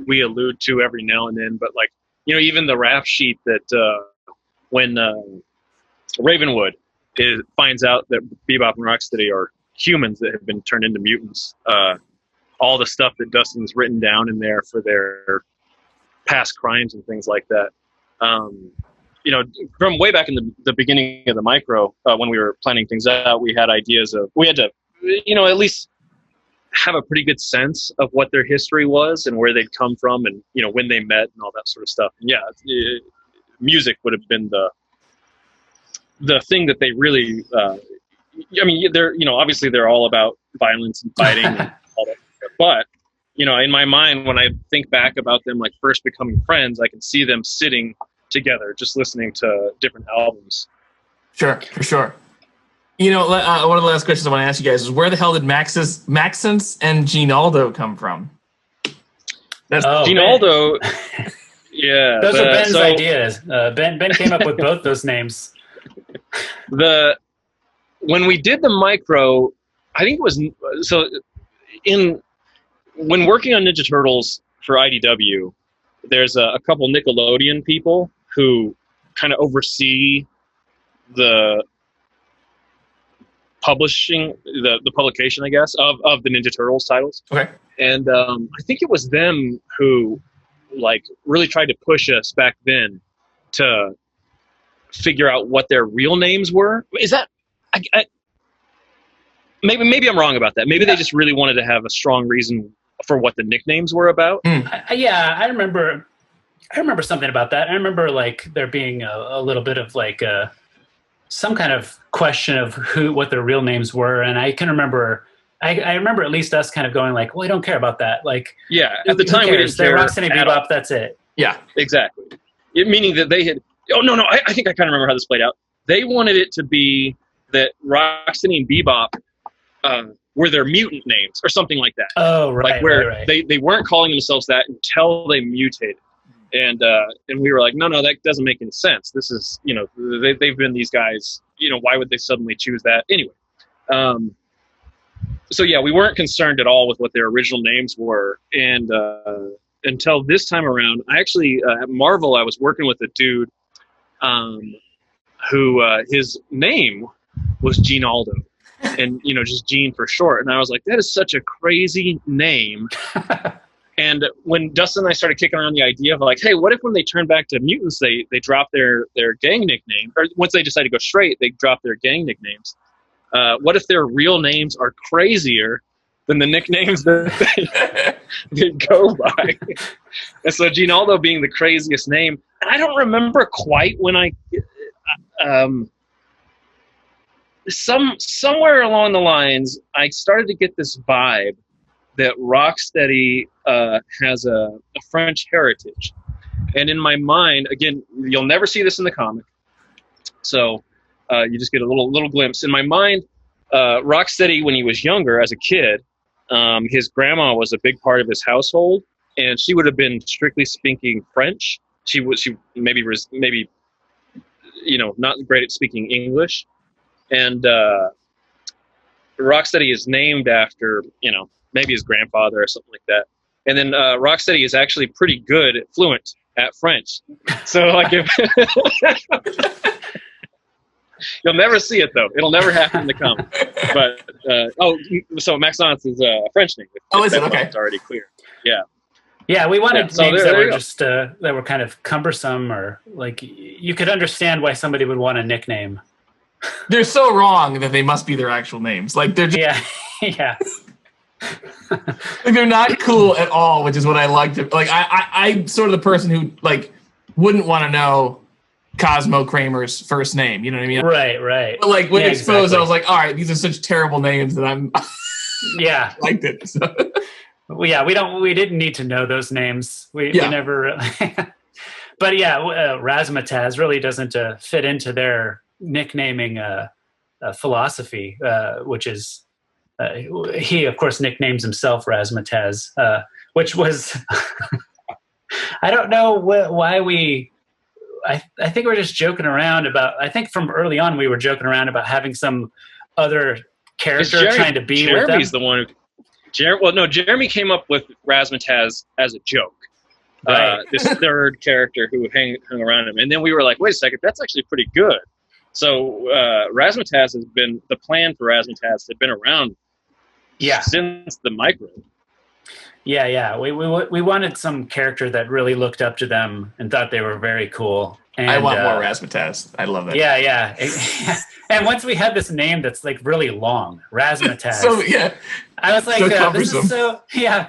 we allude to every now and then, but like, even the rap sheet that when Ravenwood finds out that Bebop and Rocksteady are humans that have been turned into mutants, all the stuff that Dustin's written down in there for their past crimes and things like that. From way back in the beginning of the micro, when we were planning things out, we had ideas of, we had to, at least have a pretty good sense of what their history was and where they'd come from and, when they met and all that sort of stuff. And music would have been the thing that they really, they're, obviously they're all about violence and fighting and all that stuff. But, in my mind, when I think back about them, like first becoming friends, I can see them sitting together, just listening to different albums. Sure, for sure. One of the last questions I want to ask you guys is, where the hell did Maxence and Ginaldo come from? Ginaldo. Yeah, those are Ben's ideas. Ben came up with both those names. When we did the micro, I think it was when working on Ninja Turtles for IDW, there's a couple Nickelodeon people who kind of oversee the publishing, the publication, I guess, of the Ninja Turtles titles. Okay. And I think it was them who like really tried to push us back then to figure out what their real names were. Is that maybe I'm wrong about that. Maybe they just really wanted to have a strong reason for what the nicknames were about. I remember something about that. I remember like there being a little bit of like some kind of question of what their real names were, and I can remember. I remember at least us kind of going like, well, I don't care about that. Like, at the time we didn't care. They're Rocksteady Bebop. That's it. Yeah, exactly. Meaning that they had. Oh no! I think I kind of remember how this played out. They wanted it to be that Rocksteady and Bebop were their mutant names or something like that. Oh, right. Like where right. They weren't calling themselves that until they mutated. And we were like, no, that doesn't make any sense. This is, they've been these guys, why would they suddenly choose that? Anyway. So yeah, we weren't concerned at all with what their original names were. And until this time around, I actually, at Marvel, I was working with a dude who his name was Ginaldo. And, just Gene for short. And I was like, that is such a crazy name. And when Dustin and I started kicking around the idea of like, hey, what if when they turn back to mutants, they drop their gang nickname, or once they decide to go straight, they drop their gang nicknames. What if their real names are crazier than the nicknames that they go by? And so Ginaldo being the craziest name, and I don't remember quite when somewhere along the lines, I started to get this vibe that Rocksteady has a French heritage. And in my mind, again, you'll never see this in the comic, so you just get a little glimpse. In my mind, Rocksteady, when he was younger, as a kid, his grandma was a big part of his household, and she would have been strictly speaking French. She maybe not great at speaking English. And Rocksteady is named after, maybe his grandfather or something like that. And then Rocksteady is actually pretty good, fluent at French. So, like, if you'll never see it, though. It'll never happen in the comic. But, so Maxence is a French name. Oh, is it? Okay. It's already clear. Yeah. Yeah, we wanted so names that were just that were kind of cumbersome, or like you could understand why somebody would want a nickname. They're so wrong that they must be their actual names. Like they're just, yeah. Like they're not cool at all, which is what I like to like. I'm sort of the person who like wouldn't want to know Cosmo Kramer's first name. You know what I mean? Right. But like when exposed, exactly. I was like, all right, these are such terrible names that I'm. Yeah, liked it. So. Well, we didn't need to know those names. We never. But yeah, Razzmatazz really doesn't fit into their nicknaming philosophy, which is he of course nicknames himself Razzmatazz, which was I don't know why I think we're just joking around about. I think from early on we were joking around about having some other character trying to be with them. Jeremy's the one who. Jeremy came up with Razzmatazz as a joke. Right. This third character who hung around him. And then we were like, wait a second, that's actually pretty good. So Razzmatazz has been, the plan for Razzmatazz had been around since the micro. Yeah. We wanted some character that really looked up to them and thought they were very cool. And, I want more Razzmatazz. I love that. Yeah. And once we had this name that's like really long, Razzmatazz. So yeah, I was like,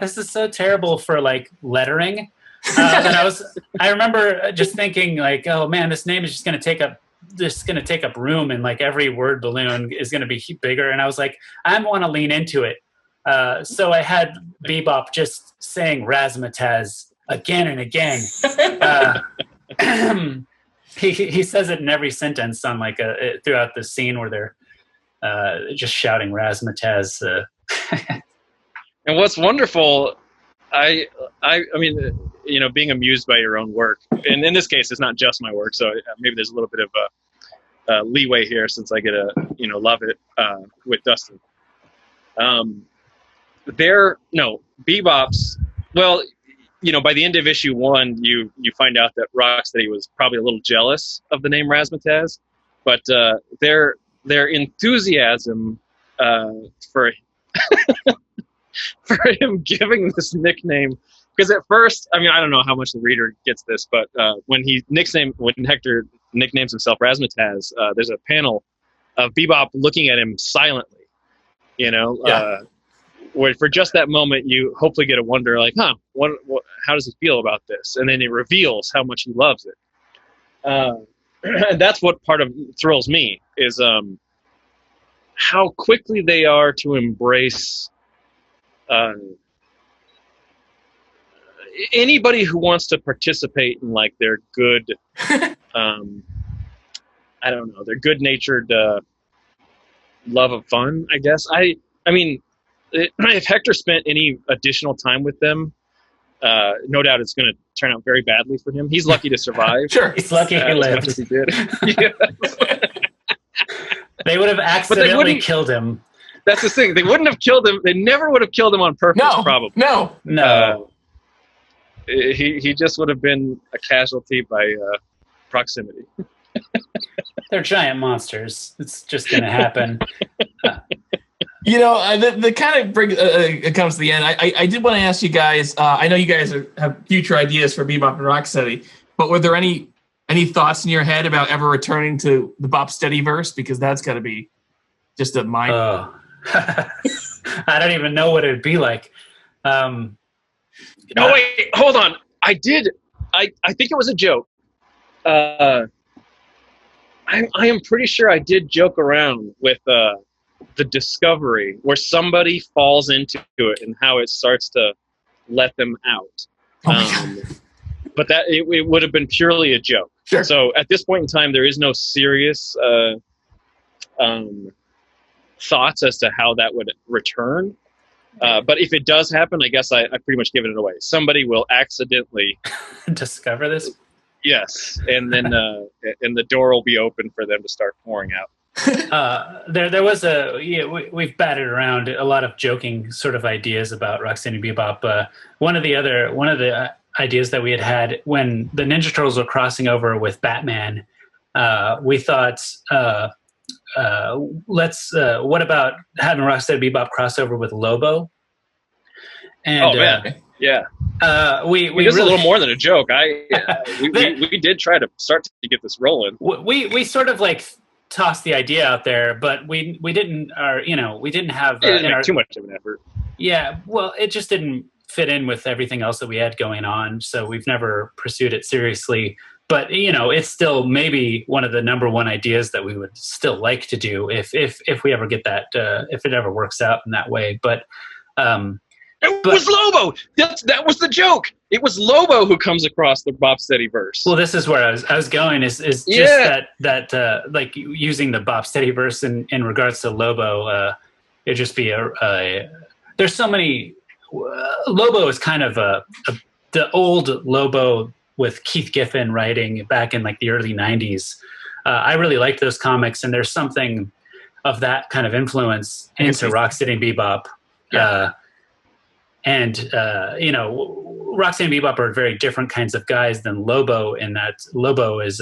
this is so terrible for like lettering. And I remember just thinking like, oh man, this name is just going to take up room, and like every word balloon is going to be bigger. And I was like, I want to lean into it. So I had Bebop just saying Razzmatazz again and again. He says it in every sentence on like throughout the scene where they're just shouting Razzmatazz. And what's wonderful, I mean, being amused by your own work, and in this case, it's not just my work, so maybe there's a little bit of leeway here since I get to love it with Dustin. Bebop's, well, by the end of issue 1, you find out that Rocksteady was probably a little jealous of the name Razzmatazz, but their enthusiasm for for him giving this nickname because at first, I mean, I don't know how much the reader gets this, but when Hector nicknames himself Razzmatazz, there's a panel of Bebop looking at him silently, you know, where for just that moment you hopefully get a wonder, like, what, how does he feel about this? And then it reveals how much he loves it. And that's what part of thrills me is how quickly they are to embrace anybody who wants to participate in like their good I don't know, their good-natured love of fun, I guess. I mean, if Hector spent any additional time with them, no doubt it's going to turn out very badly for him. He's lucky to survive. Sure, he's lucky he lived. As much as he did. They would have accidentally killed him. That's the thing. They wouldn't have killed him. They never would have killed him on purpose, probably. No. He just would have been a casualty by proximity. They're giant monsters. It's just going to happen. You know, the kind of it comes to the end. I did want to ask you guys. I know you guys have future ideas for Bebop and Rocksteady, but were there any thoughts in your head about ever returning to the Bopsteady verse? Because that's got to be just a mind. I don't even know what it'd be like. No, wait, hold on. I did. I think it was a joke. I am pretty sure I did joke around with the discovery where somebody falls into it and how it starts to let them out. But that it would have been purely a joke. Sure. So at this point in time, there is no serious thoughts as to how that would return. But if it does happen, I guess I pretty much given it away. Somebody will accidentally discover this. Yes, and then and the door will be open for them to start pouring out. There was we've batted around a lot of joking sort of ideas about Rocksteady Bebop. One of the ideas that we had when the Ninja Turtles were crossing over with Batman, we thought, what about having Rocksteady Bebop cross over with Lobo? And, man, yeah. We it was really, a little more than a joke. We did try to start to get this rolling. We sort of like tossed the idea out there, but we didn't have it didn't make too much of an effort. Yeah, well, it just didn't fit in with everything else that we had going on, so we've never pursued it seriously. But it's still maybe one of the number one ideas that we would still like to do if we ever get that, if it ever works out in that way. But it was Lobo. That was the joke. It was Lobo who comes across the Bopsteady verse. Well, this is where I was going. Is just that like using the Bopsteady verse in regards to Lobo. It'd just be there's so many. Lobo is kind of the old Lobo with Keith Giffen writing back in like the early 90s. I really liked those comics, and there's something of that kind of influence into Rocksteady Bebop. Yeah. Rocksteady and Bebop are very different kinds of guys than Lobo, in that Lobo is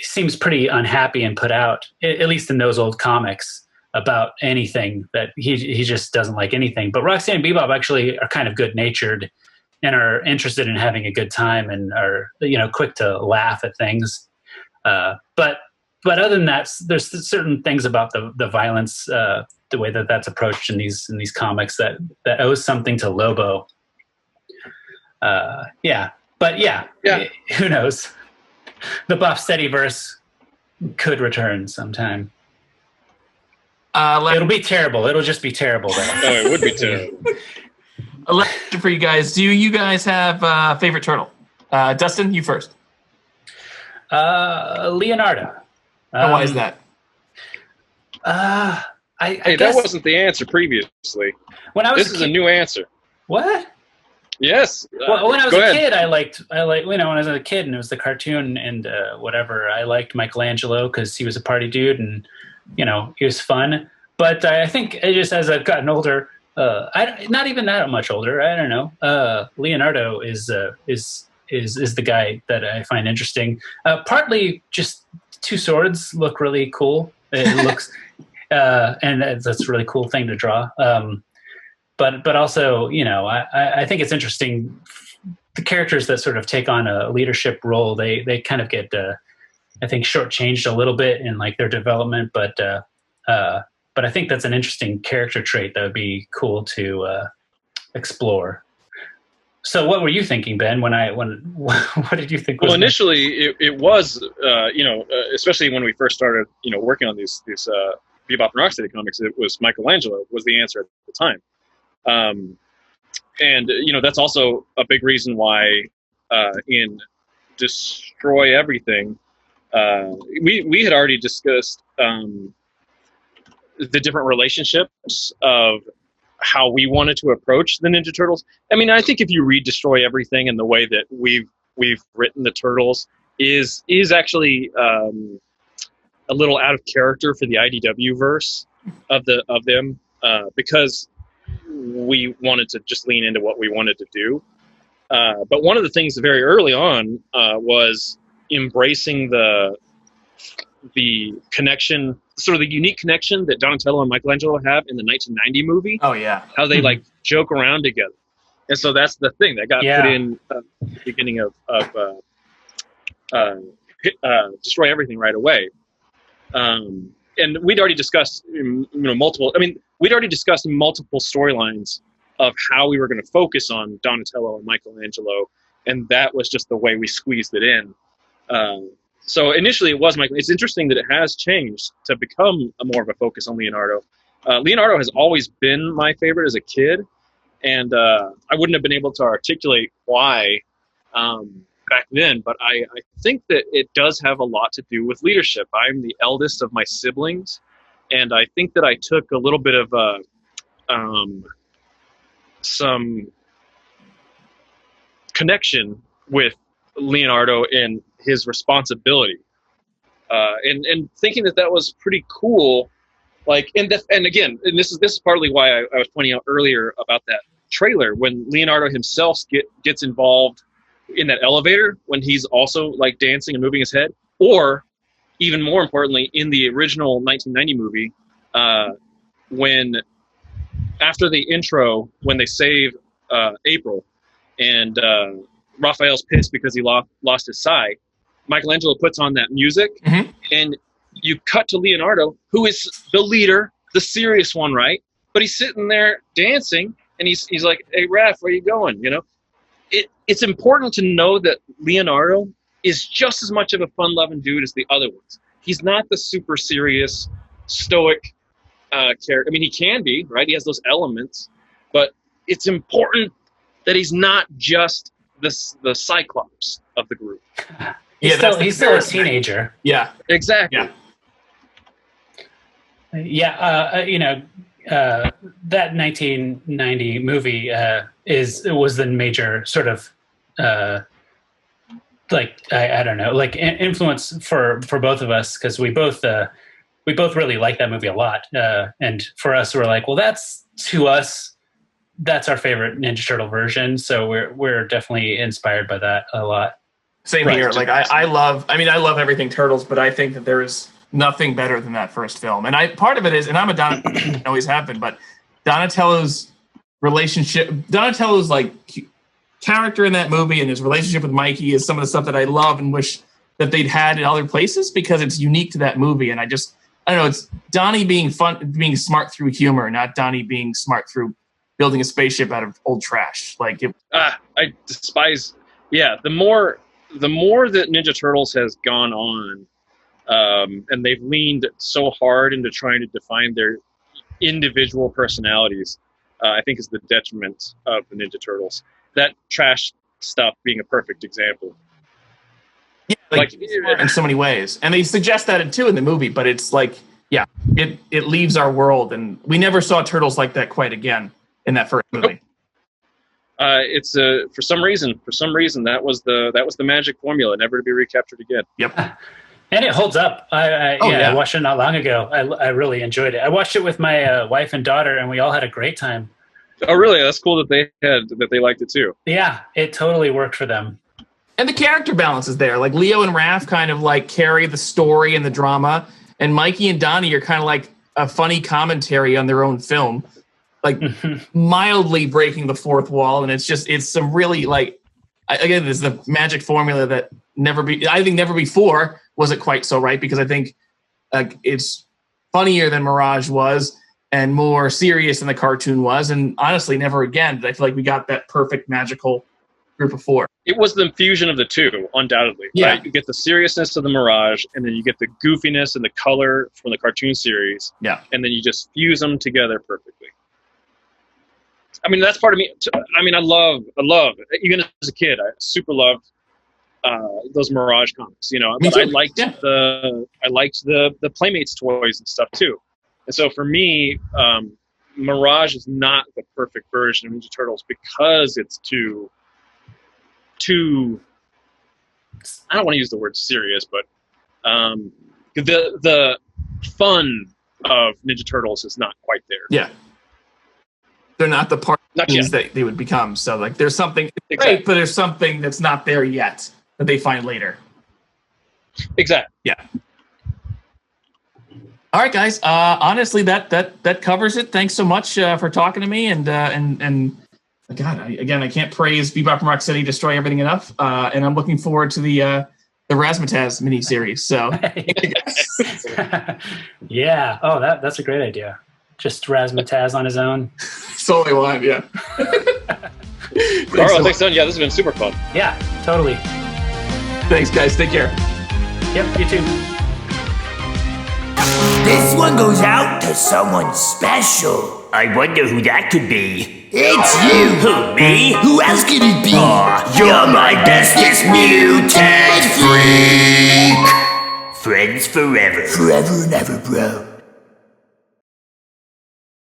seems pretty unhappy and put out, at least in those old comics, about anything. That he just doesn't like anything. But Rocksteady and Bebop actually are kind of good-natured and are interested in having a good time and are quick to laugh at things. But other than that, there's certain things about the violence, the way that's approached in these comics that owes something to Lobo. Who knows? The Bopsteady verse could return sometime. It'll be terrible. It'll just be terrible, though. Oh, it would be terrible. A question for you guys. Do you guys have a favorite turtle? Dustin, you first. Leonardo. Why is that? I guess that wasn't the answer previously. This is a new answer. What? Yes. Well, when I was a kid, I liked when I was a kid and it was the cartoon and whatever. I liked Michelangelo because he was a party dude and he was fun. But I think just as I've gotten older, not even that much older, I don't know. Leonardo is the guy that I find interesting. Partly just two swords look really cool. It looks, and that's a really cool thing to draw. but also, I think it's interesting. The characters that sort of take on a leadership role, they kind of get, I think, shortchanged a little bit in like their development. But I think that's an interesting character trait that would be cool to explore. So, what were you thinking, Ben? What did you think? Well, initially, it was, especially when we first started, working on these Bebop and Rocksteady comics, it was Michelangelo was the answer at the time. And that's also a big reason why in Destroy Everything, we had already discussed the different relationships of how we wanted to approach the Ninja Turtles. I mean, I think if you read Destroy Everything and the way that we've written the Turtles is actually a little out of character for the IDW verse of them because we wanted to just lean into what we wanted to do. But one of the things very early on was embracing the connection, sort of the unique connection that Donatello and Michelangelo have in the 1990 movie. Oh yeah, how they like joke around together, and so that's the thing that got put in the beginning of Destroy Everything right away. And we'd already discussed multiple. I mean, we'd already discussed multiple storylines of how we were going to focus on Donatello and Michelangelo, and that was just the way we squeezed it in. So initially it was Michael. It's interesting that it has changed to become more of a focus on Leonardo. Leonardo has always been my favorite as a kid, and I wouldn't have been able to articulate why back then, but I think that it does have a lot to do with leadership. I'm the eldest of my siblings, and I think that I took a little bit of some connection with Leonardo and his responsibility, and thinking that was pretty cool. Like, and again, and this is partly why I was pointing out earlier about that trailer when Leonardo himself gets involved in that elevator when he's also like dancing and moving his head, or even more importantly, in the original 1990 movie, when after the intro, when they save April and Raphael's pissed because he lost his sight, Michelangelo puts on that music, and you cut to Leonardo, who is the leader, the serious one, right? But he's sitting there dancing, and he's like, "Hey, Raph, where you going?" It's important to know that Leonardo is just as much of a fun-loving dude as the other ones. He's not the super serious, stoic character. I mean, he can be, right? He has those elements, but it's important that he's not just the Cyclops of the group. He's still a teenager. Yeah, exactly. That 1990 movie was the major sort of I don't know, like influence for both of us, because we both really like that movie a lot, and for us we're like, well, that's our favorite Ninja Turtle version, so we're definitely inspired by that a lot. Same here. Like I love everything Turtles, but I think that there is nothing better than that first film. And part of it is, and I'm a Donatello, always have been, but Donatello's like character in that movie and his relationship with Mikey is some of the stuff that I love and wish that they'd had in other places, because it's unique to that movie. And I don't know, it's Donnie being smart through humor, not Donnie being smart through building a spaceship out of old trash. Like I despise. Yeah, the more that Ninja Turtles has gone on, and they've leaned so hard into trying to define their individual personalities, I think is the detriment of the Ninja Turtles. That trash stuff being a perfect example. Yeah, like in so many ways. And they suggest that too in the movie, but it's like, yeah, it leaves our world, and we never saw Turtles like that quite again in that first movie. It's for some reason that was the magic formula, never to be recaptured again. Yep. And it holds up. I watched it not long ago. I really enjoyed it. I watched it with my wife and daughter, and we all had a great time. Oh, really? That's cool that they liked it too. Yeah, it totally worked for them. And the character balance is there. Like Leo and Raph kind of like carry the story and the drama, and Mikey and Donnie are kind of like a funny commentary on their own film. like mildly breaking the fourth wall, and it's some really like again, this is the magic formula that never before was it quite so right, because I think it's funnier than Mirage was and more serious than the cartoon was, and honestly, never again did I feel like we got that perfect magical group of four. It was the fusion of the two, undoubtedly. Yeah. Right? You get the seriousness of the Mirage, and then you get the goofiness and the color from the cartoon series. Yeah. And then you just fuse them together perfectly. I mean, that's part of me. I mean, I love, even as a kid, I super loved those Mirage comics, you know. But I liked the Playmates toys and stuff too. And so for me, Mirage is not the perfect version of Ninja Turtles because it's too I don't want to use the word serious, but the fun of Ninja Turtles is not quite there. Yeah. They're not the parties that they would become. So like there's something great, but there's something that's not there yet that they find later. Exactly. Yeah. All right, guys. Honestly, that covers it. Thanks so much for talking to me, and God, I can't praise Bebop and Rocksteady Destroy Everything enough. And I'm looking forward to the Razzmatazz miniseries. So, yeah. Oh, that's a great idea. Just Razzmatazz on his own. Solely one, yeah. Carl, thanks, son. Yeah, this has been super fun. Yeah, totally. Thanks, guys. Take care. Yep, you too. This one goes out to someone special. I wonder who that could be. It's you. Who, me? Who else could it be? You're my bestest mutant freak. Friends forever. Forever and ever, bro.